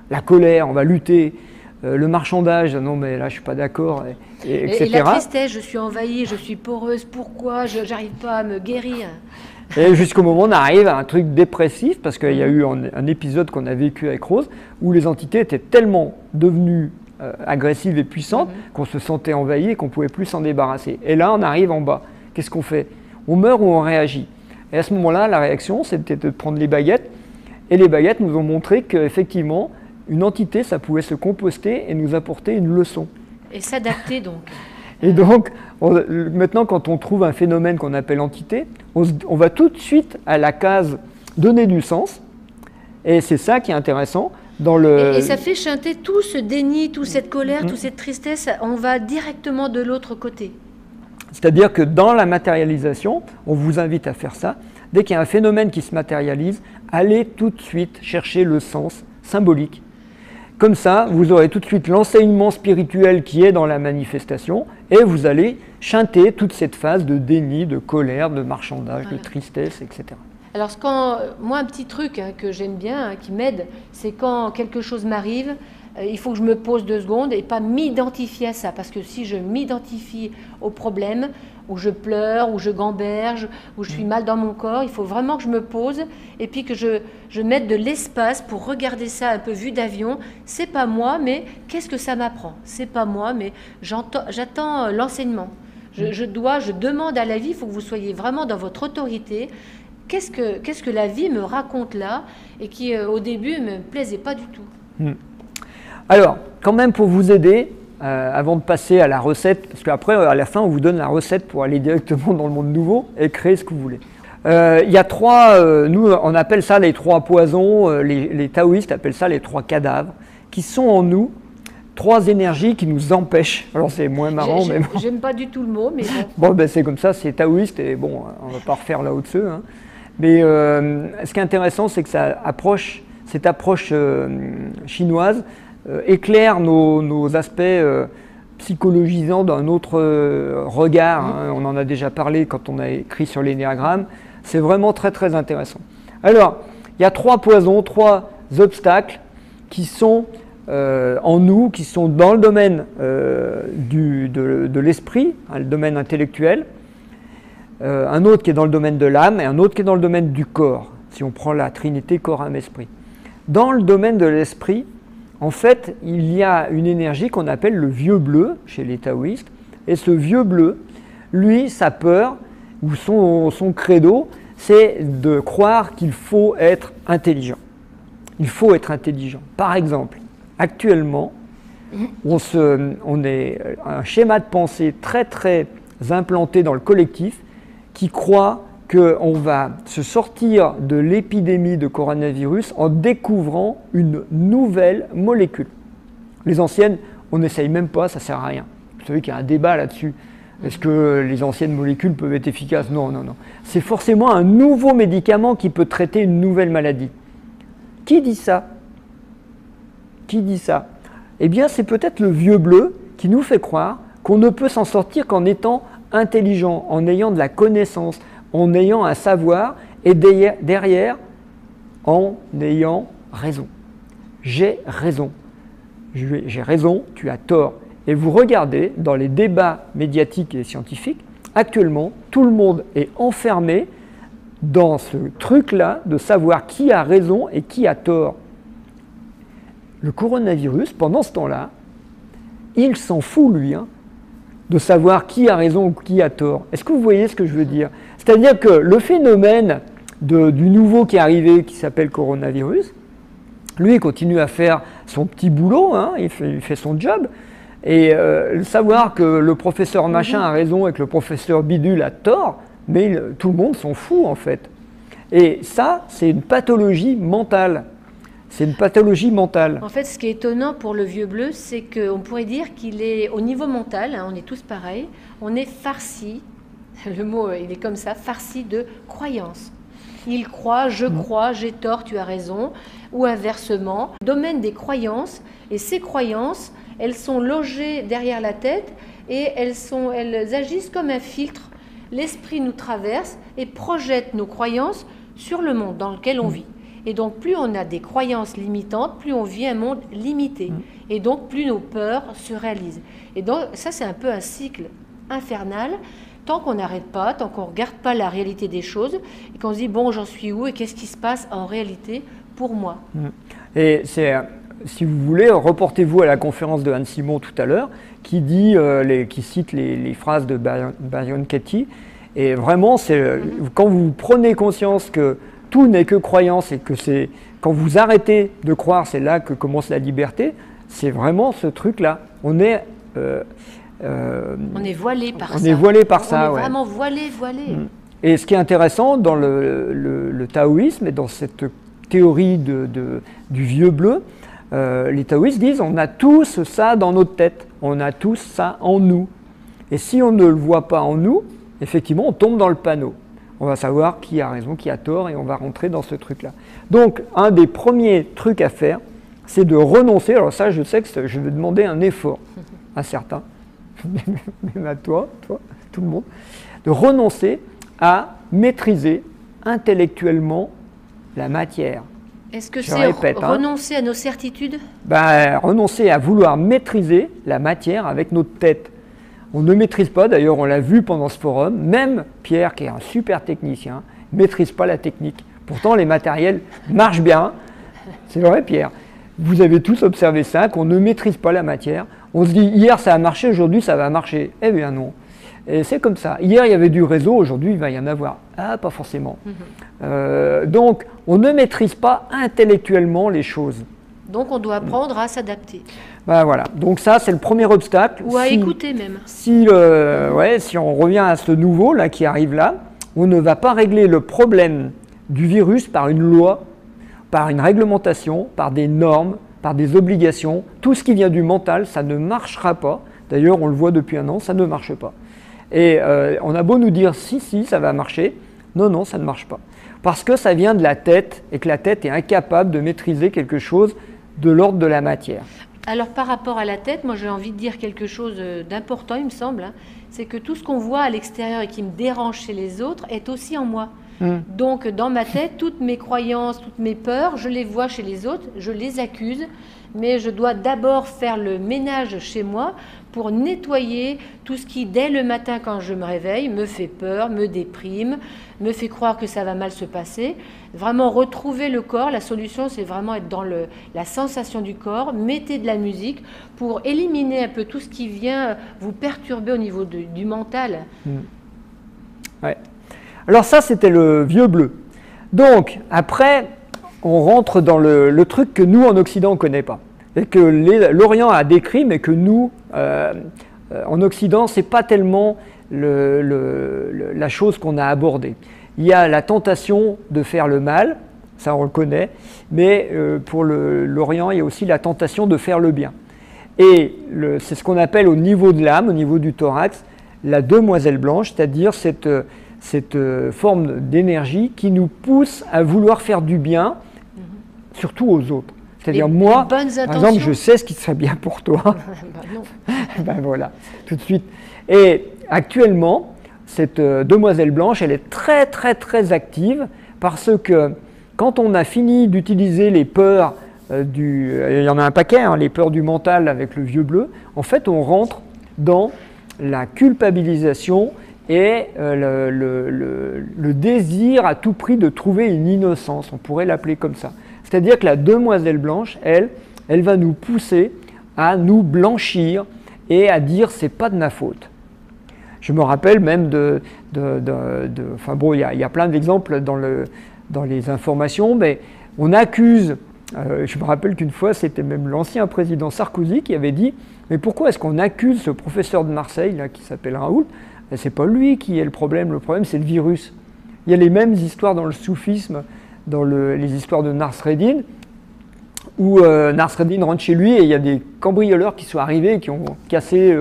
la colère, on va lutter. Le marchandage, non mais là je suis pas d'accord, etc. Et la tristesse, je suis envahie, je suis poreuse, pourquoi je n'arrive pas à me guérir? Et jusqu'au moment où on arrive à un truc dépressif, parce qu'il y a eu un épisode qu'on a vécu avec Rose, où les entités étaient tellement devenues agressives et puissantes qu'on se sentait envahi et qu'on ne pouvait plus s'en débarrasser. Et là on arrive en bas, qu'est-ce qu'on fait? On meurt ou on réagit? Et à ce moment-là, la réaction c'était de prendre les baguettes, et les baguettes nous ont montré qu'effectivement, une entité, ça pouvait se composter et nous apporter une leçon. Et s'adapter donc. Et donc, maintenant, quand on trouve un phénomène qu'on appelle entité, on va tout de suite à la case donner du sens. Et c'est ça qui est intéressant. Et ça fait chanter tout ce déni, toute cette colère, toute cette tristesse. On va directement de l'autre côté. C'est-à-dire que dans la matérialisation, on vous invite à faire ça. Dès qu'il y a un phénomène qui se matérialise, allez tout de suite chercher le sens symbolique. Comme ça, vous aurez tout de suite l'enseignement spirituel qui est dans la manifestation et vous allez chanter toute cette phase de déni, de colère, de marchandage, de tristesse, etc. Alors moi, un petit truc que j'aime bien, qui m'aide, c'est quand quelque chose m'arrive, il faut que je me pose 2 secondes et pas m'identifier à ça. Parce que si je m'identifie au problème, où je pleure, où je gamberge, où je suis mal dans mon corps, il faut vraiment que je me pose et puis que je mette de l'espace pour regarder ça un peu vue d'avion. C'est pas moi, mais qu'est-ce que ça m'apprend? C'est pas moi, mais j'attends l'enseignement. Je demande à la vie, il faut que vous soyez vraiment dans votre autorité. Qu'est-ce que la vie me raconte là et qui au début ne me plaisait pas du tout. Alors, quand même pour vous aider, avant de passer à la recette, parce qu'après à la fin on vous donne la recette pour aller directement dans le monde nouveau et créer ce que vous voulez. Il y a 3, nous on appelle ça les 3 poisons, les taoïstes appellent ça les 3 cadavres, qui sont en nous, 3 énergies qui nous empêchent. Alors c'est moins marrant, mais bon. J'aime pas du tout le mot, mais bon. Bon, ben c'est comme ça, c'est taoïste et bon, on va pas refaire là au-dessus. Hein. Mais ce qui est intéressant, c'est que cette approche chinoise éclaire nos aspects psychologisants d'un autre regard. Hein. On en a déjà parlé quand on a écrit sur l'énéagramme. C'est vraiment très très intéressant. Alors, il y a 3 poisons, 3 obstacles qui sont en nous, qui sont dans le domaine de l'esprit, hein, le domaine intellectuel, un autre qui est dans le domaine de l'âme et un autre qui est dans le domaine du corps, si on prend la trinité corps, âme, esprit. Dans le domaine de l'esprit, en fait, il y a une énergie qu'on appelle le vieux bleu chez les taoïstes, et ce vieux bleu, lui, sa peur, ou son credo, c'est de croire qu'il faut être intelligent. Il faut être intelligent. Par exemple, actuellement, on est un schéma de pensée très très implanté dans le collectif qui croit qu'on va se sortir de l'épidémie de coronavirus en découvrant une nouvelle molécule. Les anciennes, on n'essaye même pas, ça ne sert à rien. Vous savez qu'il y a un débat là-dessus. Est-ce que les anciennes molécules peuvent être efficaces? Non, non, non. C'est forcément un nouveau médicament qui peut traiter une nouvelle maladie. Qui dit ça? Qui dit ça? Eh bien, c'est peut-être le vieux bleu qui nous fait croire qu'on ne peut s'en sortir qu'en étant intelligent, en ayant de la connaissance, en ayant un savoir, et derrière, en ayant raison. J'ai raison. J'ai raison, tu as tort. Et vous regardez, dans les débats médiatiques et scientifiques, actuellement, tout le monde est enfermé dans ce truc-là de savoir qui a raison et qui a tort. Le coronavirus, pendant ce temps-là, il s'en fout, lui, hein, de savoir qui a raison ou qui a tort. Est-ce que vous voyez ce que je veux dire? C'est-à-dire que le phénomène du nouveau qui est arrivé, qui s'appelle coronavirus, lui, il continue à faire son petit boulot, hein, il fait son job, et savoir que le professeur machin a raison et que le professeur bidule a tort, mais tout le monde s'en fout, en fait. Et ça, c'est une pathologie mentale. C'est une pathologie mentale. En fait, ce qui est étonnant pour le vieux bleu, c'est qu'on pourrait dire qu'il est au niveau mental, hein, on est tous pareils, on est farci, le mot il est comme ça, farci de croyances. Il croit, je crois, j'ai tort, tu as raison, ou inversement. Domaine des croyances, et ces croyances, elles sont logées derrière la tête et elles agissent comme un filtre. L'esprit nous traverse et projette nos croyances sur le monde dans lequel on vit. Et donc, plus on a des croyances limitantes, plus on vit un monde limité. Et donc, plus nos peurs se réalisent. Et donc, ça, c'est un peu un cycle infernal. Tant qu'on n'arrête pas, tant qu'on ne regarde pas la réalité des choses, et qu'on se dit, bon, j'en suis où et qu'est-ce qui se passe en réalité pour moi? Et c'est, si vous voulez, reportez-vous à la conférence de Anne Simon tout à l'heure, qui cite les phrases de Byron Katie. Et vraiment, quand vous prenez conscience que tout n'est que croyance et que c'est quand vous arrêtez de croire, c'est là que commence la liberté. C'est vraiment ce truc-là. On est voilé par ça. On est voilé par ça. On est vraiment voilé. Et ce qui est intéressant dans le taoïsme et dans cette théorie du vieux bleu, les taoïstes disent on a tous ça dans notre tête, on a tous ça en nous. Et si on ne le voit pas en nous, effectivement, on tombe dans le panneau. On va savoir qui a raison, qui a tort, et on va rentrer dans ce truc-là. Donc, un des premiers trucs à faire, c'est de renoncer. Alors ça, je sais que je vais demander un effort à certains, même à toi, tout le monde, de renoncer à maîtriser intellectuellement la matière. Est-ce que Je c'est répète, hein. renoncer à nos certitudes? Ben, renoncer à vouloir maîtriser la matière avec notre tête. On ne maîtrise pas, d'ailleurs on l'a vu pendant ce forum, même Pierre qui est un super technicien, ne maîtrise pas la technique. Pourtant les matériels marchent bien, c'est vrai Pierre. Vous avez tous observé ça, qu'on ne maîtrise pas la matière. On se dit hier ça a marché, aujourd'hui ça va marcher. Eh bien non. Et c'est comme ça. Hier il y avait du réseau, aujourd'hui il va y en avoir. Ah, pas forcément. Donc on ne maîtrise pas intellectuellement les choses. Donc on doit apprendre à s'adapter. Ben voilà, donc ça c'est le premier obstacle. Ou à écouter même. Si on revient à ce nouveau là qui arrive là, on ne va pas régler le problème du virus par une loi, par une réglementation, par des normes, par des obligations. Tout ce qui vient du mental, ça ne marchera pas. D'ailleurs, on le voit depuis un an, ça ne marche pas. Et on a beau nous dire si, ça va marcher. Non, non, ça ne marche pas. Parce que ça vient de la tête et que la tête est incapable de maîtriser quelque chose de l'ordre de la matière. Alors par rapport à la tête, moi j'ai envie de dire quelque chose d'important, il me semble, hein, c'est que tout ce qu'on voit à l'extérieur et qui me dérange chez les autres est aussi en moi. Donc dans ma tête, toutes mes croyances, toutes mes peurs, je les vois chez les autres, je les accuse, mais je dois d'abord faire le ménage chez moi pour nettoyer tout ce qui, dès le matin quand je me réveille, me fait peur, me déprime, me fait croire que ça va mal se passer. Vraiment retrouver le corps, la solution c'est vraiment être dans la sensation du corps, mettez de la musique pour éliminer un peu tout ce qui vient vous perturber au niveau du mental. Ouais. Alors ça c'était le vieux bleu. Donc après on rentre dans le truc que nous en Occident on ne connaît pas. Et que l'Orient a décrit, mais que nous, en Occident, ce n'est pas tellement la chose qu'on a abordée. Il y a la tentation de faire le mal, ça on le connaît, mais pour l'Orient, il y a aussi la tentation de faire le bien. Et c'est ce qu'on appelle au niveau de l'âme, au niveau du thorax, la demoiselle blanche, c'est-à-dire cette forme d'énergie qui nous pousse à vouloir faire du bien, surtout aux autres. C'est-à-dire moi, par exemple, je sais ce qui serait bien pour toi. Bah non. Ben voilà, tout de suite. Et actuellement, cette demoiselle blanche, elle est très très très active parce que quand on a fini d'utiliser les peurs il y en a un paquet, hein, les peurs du mental avec le vieux bleu, en fait on rentre dans la culpabilisation et le désir à tout prix de trouver une innocence, on pourrait l'appeler comme ça. C'est-à-dire que la demoiselle blanche, elle va nous pousser à nous blanchir et à dire c'est pas de ma faute. Je me rappelle même enfin bon, il y a plein d'exemples dans les informations, mais on accuse, je me rappelle qu'une fois c'était même l'ancien président Sarkozy qui avait dit mais pourquoi est-ce qu'on accuse ce professeur de Marseille là, qui s'appelle Raoult? C'est pas lui qui est le problème c'est le virus. Il y a les mêmes histoires dans le soufisme, dans les histoires de Nasreddin, où Nasreddin rentre chez lui et il y a des cambrioleurs qui sont arrivés et qui ont cassé,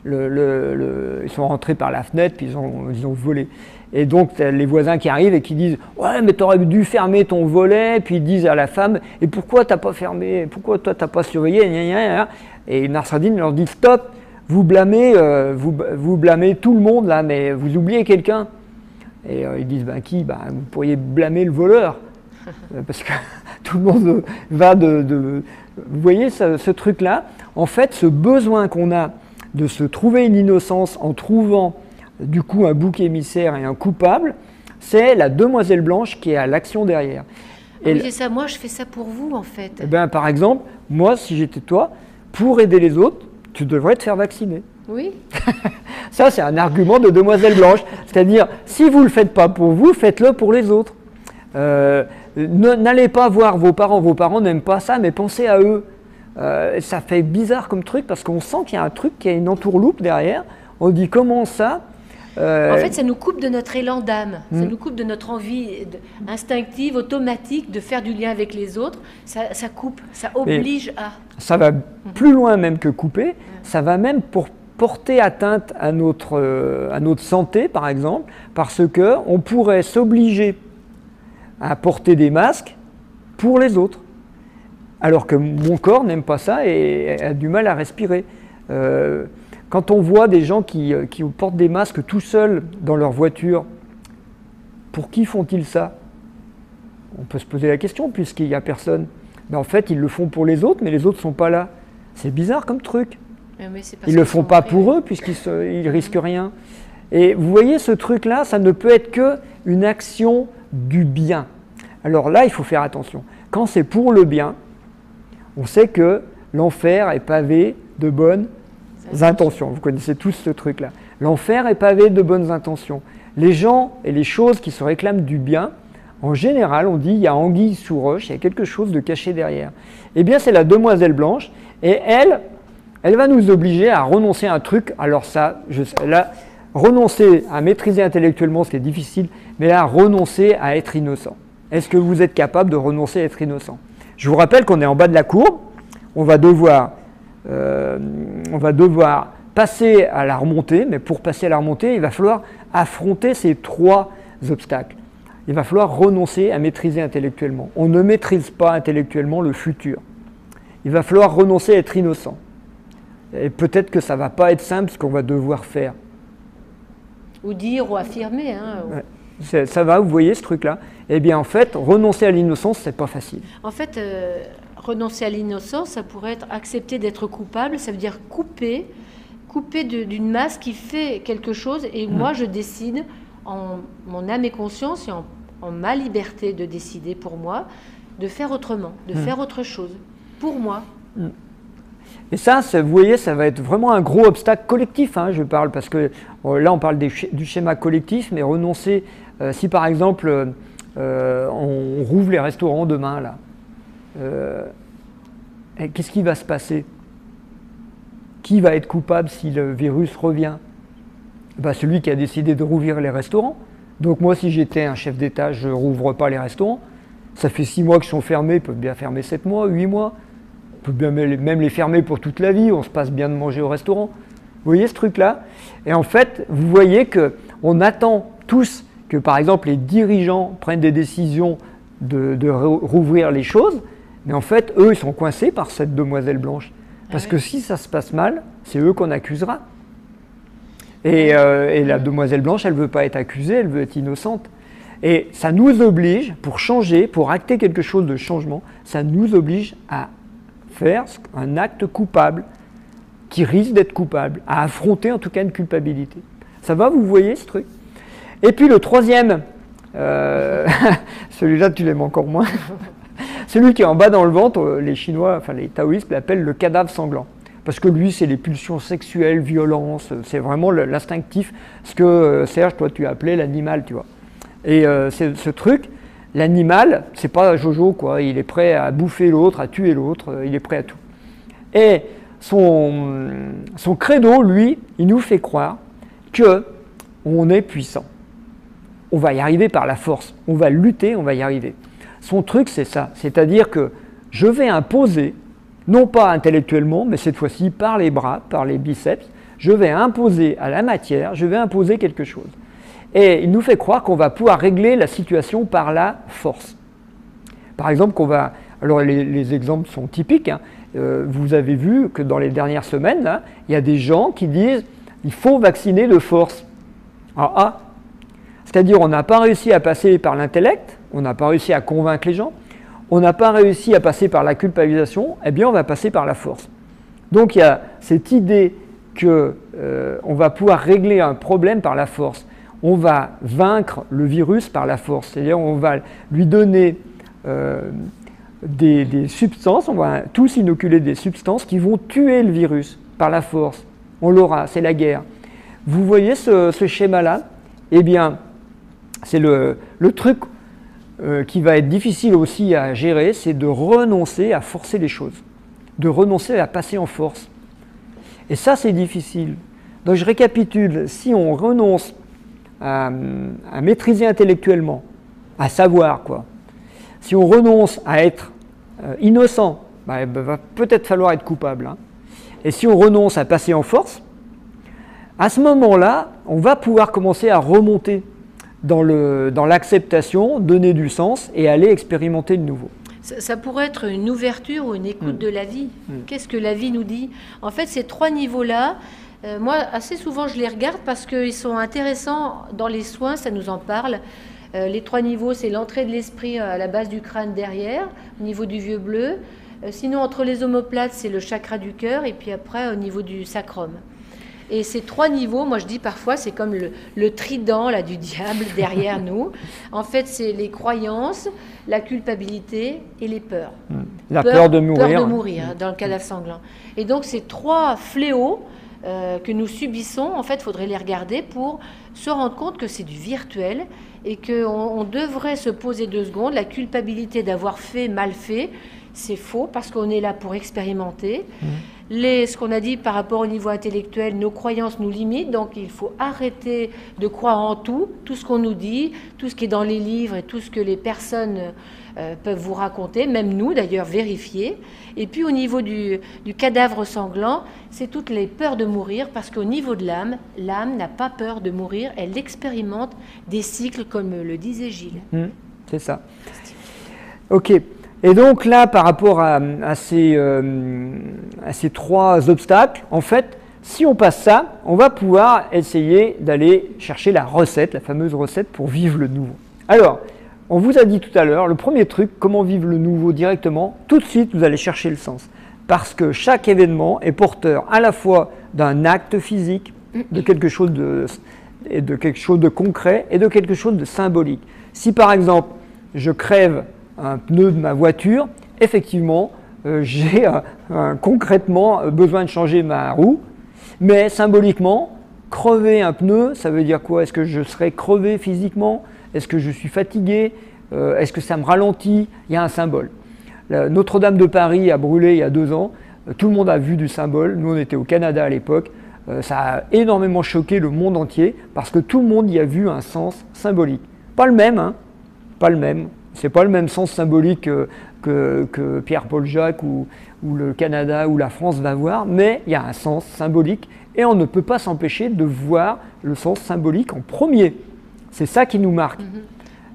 ils sont rentrés par la fenêtre puis ils ont volé. Et donc les voisins qui arrivent et qui disent « Ouais, mais t'aurais dû fermer ton volet », puis ils disent à la femme « Et pourquoi t'as pas fermé? Pourquoi toi t'as pas surveillé ?» Et Nasreddin leur dit « Stop, vous blâmez tout le monde là, mais vous oubliez quelqu'un ». Et ils disent, qui? Vous pourriez blâmer le voleur, parce que tout le monde va Vous voyez ce truc-là? En fait, ce besoin qu'on a de se trouver une innocence en trouvant du coup un bouc émissaire et un coupable, c'est la demoiselle blanche qui est à l'action derrière. Et oui, c'est ça, moi je fais ça pour vous en fait. Par exemple, moi si j'étais toi, pour aider les autres, tu devrais te faire vacciner. Oui. Ça, c'est un argument de demoiselle blanche. C'est-à-dire, si vous ne le faites pas pour vous, faites-le pour les autres. N'allez pas voir vos parents n'aiment pas ça, mais pensez à eux. Ça fait bizarre comme truc parce qu'on sent qu'il y a un truc, qu'il y a une entourloupe derrière. On dit comment ça? En fait, ça nous coupe de notre élan d'âme, ça nous coupe de notre envie instinctive, automatique de faire du lien avec les autres. Ça coupe, ça oblige à... Ça va plus loin même que couper, ça va même pour porter atteinte à notre santé, par exemple, parce qu'on pourrait s'obliger à porter des masques pour les autres, alors que mon corps n'aime pas ça et a du mal à respirer. Quand on voit des gens qui portent des masques tout seuls dans leur voiture, pour qui font-ils ça? on peut se poser la question, puisqu'il n'y a personne. Mais en fait, ils le font pour les autres, mais les autres ne sont pas là. C'est bizarre comme truc. Ils ne le font pas pour eux, puisqu'ils ne risquent rien. Et vous voyez, ce truc-là, ça ne peut être qu'une action du bien. Alors là, il faut faire attention. Quand c'est pour le bien, on sait que l'enfer est pavé de bonnes intentions. Vous connaissez tous ce truc-là. L'enfer est pavé de bonnes intentions. Les gens et les choses qui se réclament du bien, en général, on dit il y a anguille sous roche, il y a quelque chose de caché derrière. Eh bien, c'est la demoiselle blanche, et elle va nous obliger à renoncer à un truc. Alors ça, là, renoncer à maîtriser intellectuellement, c'est difficile, mais là, renoncer à être innocent. Est-ce que vous êtes capable de renoncer à être innocent? Je vous rappelle qu'on est en bas de la courbe, on va devoir passer à la remontée, mais pour passer à la remontée, il va falloir affronter ces 3 obstacles. Il va falloir renoncer à maîtriser intellectuellement. On ne maîtrise pas intellectuellement le futur. Il va falloir renoncer à être innocent. Et peut-être que ça ne va pas être simple ce qu'on va devoir faire. Ou dire ou affirmer. Hein. Ouais. Ça va, vous voyez ce truc-là? Eh bien, en fait, renoncer à l'innocence, c'est pas facile. En fait, renoncer à l'innocence, ça pourrait être accepter d'être coupable. Ça veut dire couper d'une masse qui fait quelque chose. Et moi, je décide en mon âme et conscience et en ma liberté de décider pour moi, de faire autrement, de faire autre chose, pour moi. Et ça, vous voyez, ça va être vraiment un gros obstacle collectif, hein, je parle, parce que là, on parle du schéma collectif, mais renoncer, si par exemple, on rouvre les restaurants demain, là, qu'est-ce qui va se passer? Qui va être coupable si le virus revient? Ben, celui qui a décidé de rouvrir les restaurants. Donc moi, si j'étais un chef d'État, je ne rouvre pas les restaurants. Ça fait 6 mois qu'ils sont fermés, ils peuvent bien fermer 7 mois, 8 mois. On peut bien même les fermer pour toute la vie, on se passe bien de manger au restaurant. Vous voyez ce truc-là? Et en fait, vous voyez qu'on attend tous que, par exemple, les dirigeants prennent des décisions de rouvrir les choses, mais en fait, eux, ils sont coincés par cette demoiselle blanche. Parce que si ça se passe mal, c'est eux qu'on accusera. Et la demoiselle blanche, elle ne veut pas être accusée, elle veut être innocente. Et ça nous oblige, pour changer, pour acter quelque chose de changement, ça nous oblige à faire un acte coupable, qui risque d'être coupable, à affronter en tout cas une culpabilité. Ça va, vous voyez ce truc? Et puis le troisième, celui-là tu l'aimes encore moins, celui qui est en bas dans le ventre, les Chinois, enfin les taoïstes l'appellent le cadavre sanglant. Parce que lui, c'est les pulsions sexuelles, violence, c'est vraiment l'instinctif, ce que Serge, toi tu appelais l'animal, tu vois. Et ce truc, l'animal, c'est pas Jojo, quoi, il est prêt à bouffer l'autre, à tuer l'autre, il est prêt à tout. Et son credo, lui, il nous fait croire qu'on est puissant. On va y arriver par la force, on va lutter, on va y arriver. Son truc, c'est ça, c'est-à-dire que je vais imposer, non pas intellectuellement, mais cette fois-ci par les bras, par les biceps, je vais imposer à la matière, je vais imposer quelque chose. Et il nous fait croire qu'on va pouvoir régler la situation par la force. Par exemple, alors les exemples sont typiques, hein. Vous avez vu que dans les dernières semaines, là, il y a des gens qui disent il faut vacciner de force. Alors, c'est-à-dire on n'a pas réussi à passer par l'intellect, on n'a pas réussi à convaincre les gens, on n'a pas réussi à passer par la culpabilisation, eh bien on va passer par la force. Donc il y a cette idée qu'on va pouvoir régler un problème par la force. On va vaincre le virus par la force, c'est-à-dire on va lui donner des substances, on va tous inoculer des substances qui vont tuer le virus par la force. On l'aura, c'est la guerre. Vous voyez ce schéma-là? Eh bien, c'est le truc qui va être difficile aussi à gérer, c'est de renoncer à forcer les choses, de renoncer à passer en force. Et ça, c'est difficile. Donc je récapitule, si on renonce à maîtriser intellectuellement, à savoir quoi, si on renonce à être innocent, il va peut-être falloir être coupable. Hein. Et si on renonce à passer en force, à ce moment-là, on va pouvoir commencer à remonter dans l'acceptation, donner du sens et aller expérimenter de nouveau. Ça pourrait être une ouverture ou une écoute de la vie. Qu'est-ce que la vie nous dit? En fait, ces 3 niveaux-là, moi, assez souvent, je les regarde parce qu'ils sont intéressants dans les soins, ça nous en parle. Les 3 niveaux, c'est l'entrée de l'esprit à la base du crâne derrière, au niveau du vieux bleu. Sinon, entre les omoplates, c'est le chakra du cœur, et puis après, au niveau du sacrum. Et ces 3 niveaux, moi je dis parfois, c'est comme le trident là, du diable derrière nous. En fait, c'est les croyances, la culpabilité et les peurs. La peur de mourir. Peur de mourir, dans le cadavre sanglant. Et donc, ces 3 fléaux que nous subissons, en fait, il faudrait les regarder pour se rendre compte que c'est du virtuel et qu'on devrait se poser 2 secondes. La culpabilité d'avoir fait, mal fait, c'est faux parce qu'on est là pour expérimenter. Ce qu'on a dit par rapport au niveau intellectuel, nos croyances nous limitent, donc il faut arrêter de croire en tout ce qu'on nous dit, tout ce qui est dans les livres et tout ce que les personnes peuvent vous raconter, même nous d'ailleurs, vérifier. Et puis au niveau du cadavre sanglant, c'est toutes les peurs de mourir, parce qu'au niveau de l'âme, l'âme n'a pas peur de mourir, elle expérimente des cycles comme le disait Gilles. C'est ça. Ok. Et donc là, par rapport à ces 3 obstacles, en fait, si on passe ça, on va pouvoir essayer d'aller chercher la recette, la fameuse recette pour vivre le nouveau. Alors, on vous a dit tout à l'heure, le premier truc, comment vivre le nouveau directement, tout de suite, vous allez chercher le sens. Parce que chaque événement est porteur à la fois d'un acte physique, de quelque chose de concret et de quelque chose de symbolique. Si par exemple, je crève un pneu de ma voiture, effectivement, j'ai concrètement besoin de changer ma roue, mais symboliquement, crever un pneu, ça veut dire quoi? Est-ce que je serai crevé physiquement? Est-ce que je suis fatigué? Est-ce que ça me ralentit? Il y a un symbole. Notre-Dame de Paris a brûlé il y a 2 ans, tout le monde a vu du symbole, nous on était au Canada à l'époque, ça a énormément choqué le monde entier, parce que tout le monde y a vu un sens symbolique. Pas le même, hein, pas le même. C'est pas le même sens symbolique que Pierre-Paul Jacques ou le Canada ou la France va voir, mais il y a un sens symbolique et on ne peut pas s'empêcher de voir le sens symbolique en premier. C'est ça qui nous marque.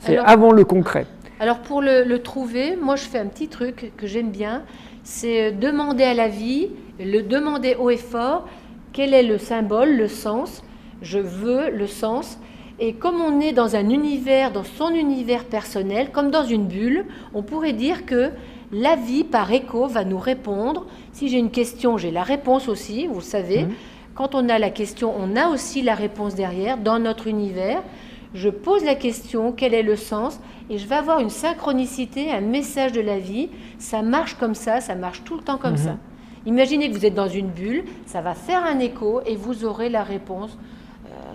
C'est avant le concret. Alors pour le trouver, moi je fais un petit truc que j'aime bien, c'est demander à la vie, le demander haut et fort, quel est le symbole, le sens, je veux le sens. Et comme on est dans un univers, dans son univers personnel, comme dans une bulle, on pourrait dire que la vie, par écho, va nous répondre. Si j'ai une question, j'ai la réponse aussi, vous le savez. Quand on a la question, on a aussi la réponse derrière, dans notre univers. Je pose la question, quel est le sens? Et je vais avoir une synchronicité, un message de la vie. Ça marche comme ça marche tout le temps comme ça. Imaginez que vous êtes dans une bulle, ça va faire un écho et vous aurez la réponse,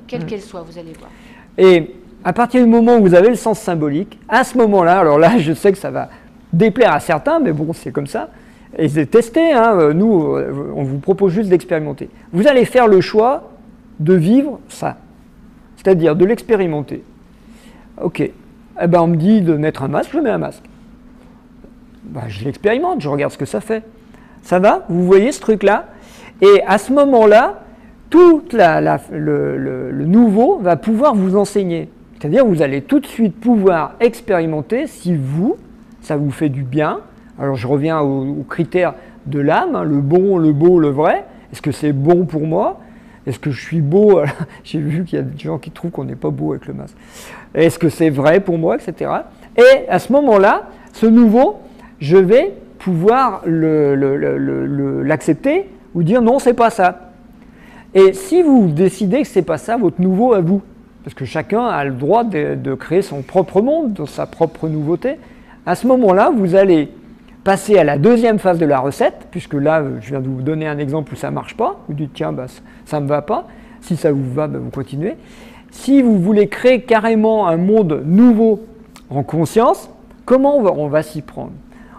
quelle qu'elle soit, vous allez voir. Et à partir du moment où vous avez le sens symbolique, à ce moment-là, alors là je sais que ça va déplaire à certains, mais bon c'est comme ça, et c'est testé, hein, nous on vous propose juste d'expérimenter. Vous allez faire le choix de vivre ça, c'est-à-dire de l'expérimenter. Ok, eh ben, on me dit de mettre un masque, je mets un masque. Ben, je l'expérimente, je regarde ce que ça fait. Ça va? Vous voyez ce truc-là? Et à ce moment-là, tout le nouveau va pouvoir vous enseigner. C'est-à-dire vous allez tout de suite pouvoir expérimenter si ça vous fait du bien. Alors je reviens aux critères de l'âme, hein, le bon, le beau, le vrai. Est-ce que c'est bon pour moi? Est-ce que je suis beau? J'ai vu qu'il y a des gens qui trouvent qu'on n'est pas beau avec le masque. Est-ce que c'est vrai pour moi, etc. Et à ce moment-là, ce nouveau, je vais pouvoir l'accepter ou dire non, c'est pas ça. Et si vous décidez que ce n'est pas ça, votre nouveau à vous, parce que chacun a le droit de créer son propre monde, sa propre nouveauté, à ce moment-là, vous allez passer à la deuxième phase de la recette, puisque là, je viens de vous donner un exemple où ça ne marche pas, vous dites tiens, bah, ça ne me va pas, si ça vous va, bah, vous continuez. Si vous voulez créer carrément un monde nouveau en conscience, comment on va s'y prendre?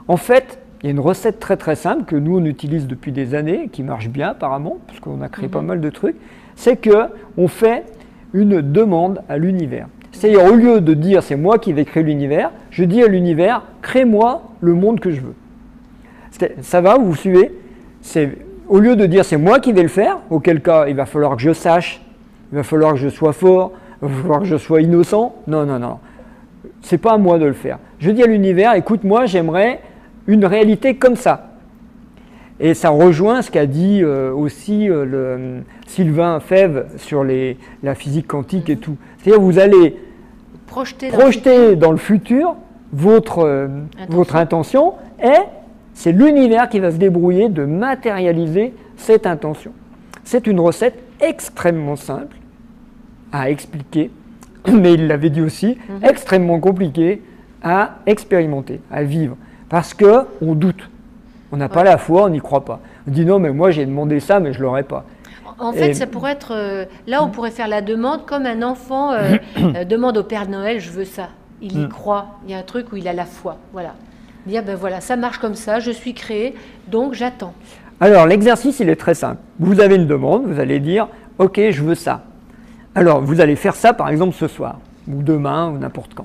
En fait, il y a une recette très très simple que nous on utilise depuis des années, qui marche bien apparemment, parce qu'on a créé pas mal de trucs, c'est qu'on fait une demande à l'univers. C'est-à-dire au lieu de dire c'est moi qui vais créer l'univers, je dis à l'univers crée-moi le monde que je veux. Ça va, vous suivez? Au lieu de dire c'est moi qui vais le faire, auquel cas il va falloir que je sache, il va falloir que je sois fort, il va falloir que je sois innocent. Non, non, non. C'est pas à moi de le faire. Je dis à l'univers, écoute, moi j'aimerais une réalité comme ça. Et ça rejoint ce qu'a dit aussi Sylvain Febvre sur la physique quantique et tout. C'est-à-dire vous allez projeter dans le futur votre intention, et c'est l'univers qui va se débrouiller de matérialiser cette intention. C'est une recette extrêmement simple à expliquer, mais il l'avait dit aussi, extrêmement compliquée à expérimenter, à vivre, parce qu'on doute. On n'a pas la foi, on n'y croit pas. On dit non, mais moi j'ai demandé ça, mais je ne l'aurai pas. En fait, ça pourrait être... là, on pourrait faire la demande comme un enfant demande au Père Noël, je veux ça. Il y croit. Il y a un truc où il a la foi. Voilà. Dire, ben voilà, ça marche comme ça, je suis créé, donc j'attends. Alors, l'exercice, il est très simple. Vous avez une demande, vous allez dire, ok, je veux ça. Alors, vous allez faire ça, par exemple, ce soir, ou demain, ou n'importe quand.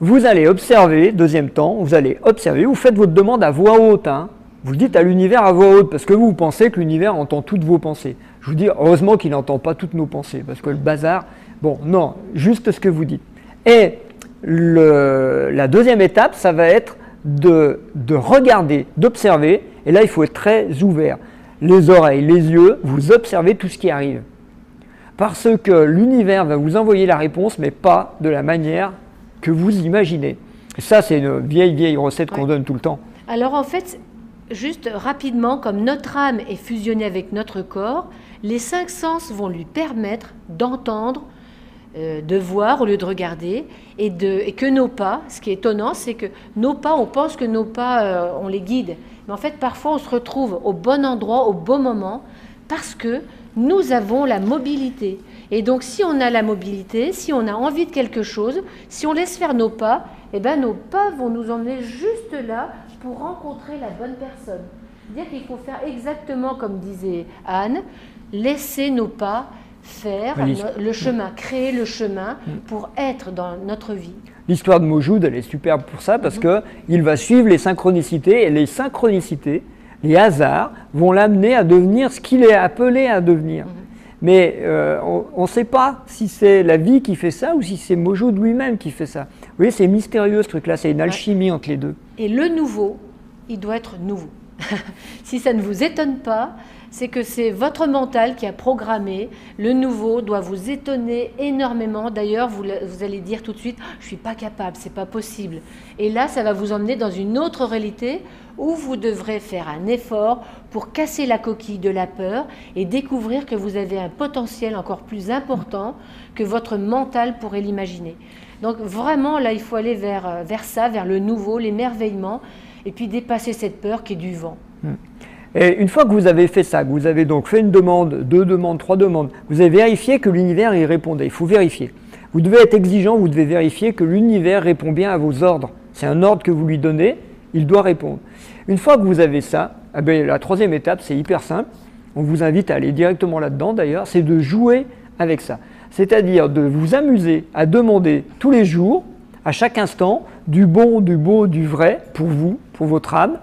Vous allez observer, deuxième temps, vous allez observer, vous faites votre demande à voix haute, hein. Vous le dites à l'univers à voix haute, parce que vous pensez que l'univers entend toutes vos pensées. Je vous dis, heureusement qu'il n'entend pas toutes nos pensées, parce que le bazar, bon, non, juste ce que vous dites. Et la deuxième étape, ça va être de regarder, d'observer, et là, il faut être très ouvert. Les oreilles, les yeux, vous observez tout ce qui arrive. Parce que l'univers va vous envoyer la réponse, mais pas de la manière que vous imaginez. Et ça, c'est une vieille recette qu'on donne tout le temps. Alors, en fait, juste rapidement, comme notre âme est fusionnée avec notre corps, les 5 sens vont lui permettre d'entendre, de voir au lieu de regarder, et que nos pas, ce qui est étonnant, c'est que nos pas, on pense que nos pas, on les guide. Mais en fait, parfois, on se retrouve au bon endroit, au bon moment, parce que nous avons la mobilité. Et donc, si on a la mobilité, si on a envie de quelque chose, si on laisse faire nos pas, eh ben, nos pas vont nous emmener juste là pour rencontrer la bonne personne. C'est-à-dire qu'il faut faire exactement comme disait Anne, laisser nos pas faire le chemin, créer le chemin pour être dans notre vie. L'histoire de Mojoud, elle est superbe pour ça, parce qu'il va suivre les synchronicités, et les synchronicités, les hasards, vont l'amener à devenir ce qu'il est appelé à devenir. Mais on ne sait pas si c'est la vie qui fait ça ou si c'est Mojoud lui-même qui fait ça. Vous voyez, c'est mystérieux ce truc-là, c'est une alchimie entre les deux. Et le nouveau, il doit être nouveau. Si ça ne vous étonne pas, c'est que c'est votre mental qui a programmé. Le nouveau doit vous étonner énormément. D'ailleurs, vous allez dire tout de suite, je ne suis pas capable, c'est pas possible. Et là, ça va vous emmener dans une autre réalité où vous devrez faire un effort pour casser la coquille de la peur et découvrir que vous avez un potentiel encore plus important que votre mental pourrait l'imaginer. Donc vraiment, là, il faut aller vers ça, vers le nouveau, l'émerveillement, et puis dépasser cette peur qui est du vent. Et une fois que vous avez fait ça, que vous avez donc fait une demande, 2 demandes, 3 demandes, vous avez vérifié que l'univers y répondait. Il faut vérifier. Vous devez être exigeant, vous devez vérifier que l'univers répond bien à vos ordres. C'est un ordre que vous lui donnez, il doit répondre. Une fois que vous avez ça, eh bien, la 3e étape, c'est hyper simple. On vous invite à aller directement là-dedans d'ailleurs, c'est de jouer avec ça. C'est-à-dire de vous amuser à demander tous les jours, à chaque instant, du bon, du beau, du vrai pour vous, pour votre âme,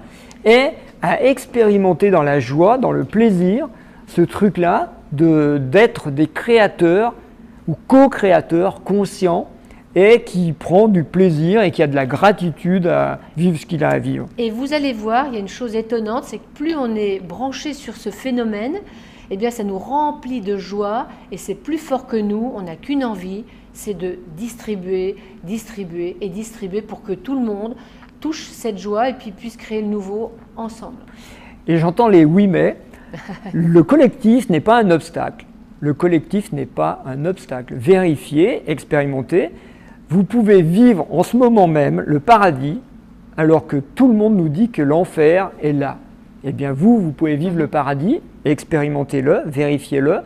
et à expérimenter dans la joie, dans le plaisir, ce truc-là d'être des créateurs ou co-créateurs conscients et qui prend du plaisir et qui a de la gratitude à vivre ce qu'il a à vivre. Et vous allez voir, il y a une chose étonnante, c'est que plus on est branché sur ce phénomène, eh bien ça nous remplit de joie et c'est plus fort que nous, on n'a qu'une envie, c'est de distribuer, distribuer et distribuer pour que tout le monde touche cette joie et puis puisse créer le nouveau ensemble. Et j'entends les oui mais, le collectif n'est pas un obstacle. Le collectif n'est pas un obstacle. Vérifiez, expérimentez. Vous pouvez vivre en ce moment même le paradis alors que tout le monde nous dit que l'enfer est là. Eh bien vous pouvez vivre le paradis, expérimentez-le, vérifiez-le.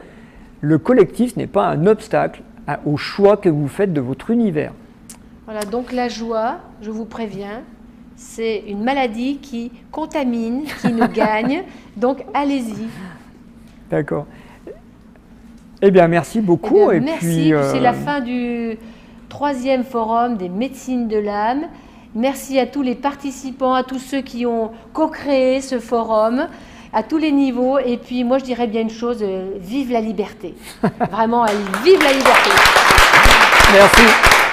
Le collectif n'est pas un obstacle au choix que vous faites de votre univers. Voilà, donc la joie, je vous préviens, c'est une maladie qui contamine, qui nous gagne, donc allez-y. D'accord. Eh bien, merci beaucoup. Eh bien, merci, c'est la fin du 3e forum des médecines de l'âme. Merci à tous les participants, à tous ceux qui ont co-créé ce forum, à tous les niveaux. Et puis, moi, je dirais bien une chose, vive la liberté. Vraiment, allez, vive la liberté. Merci.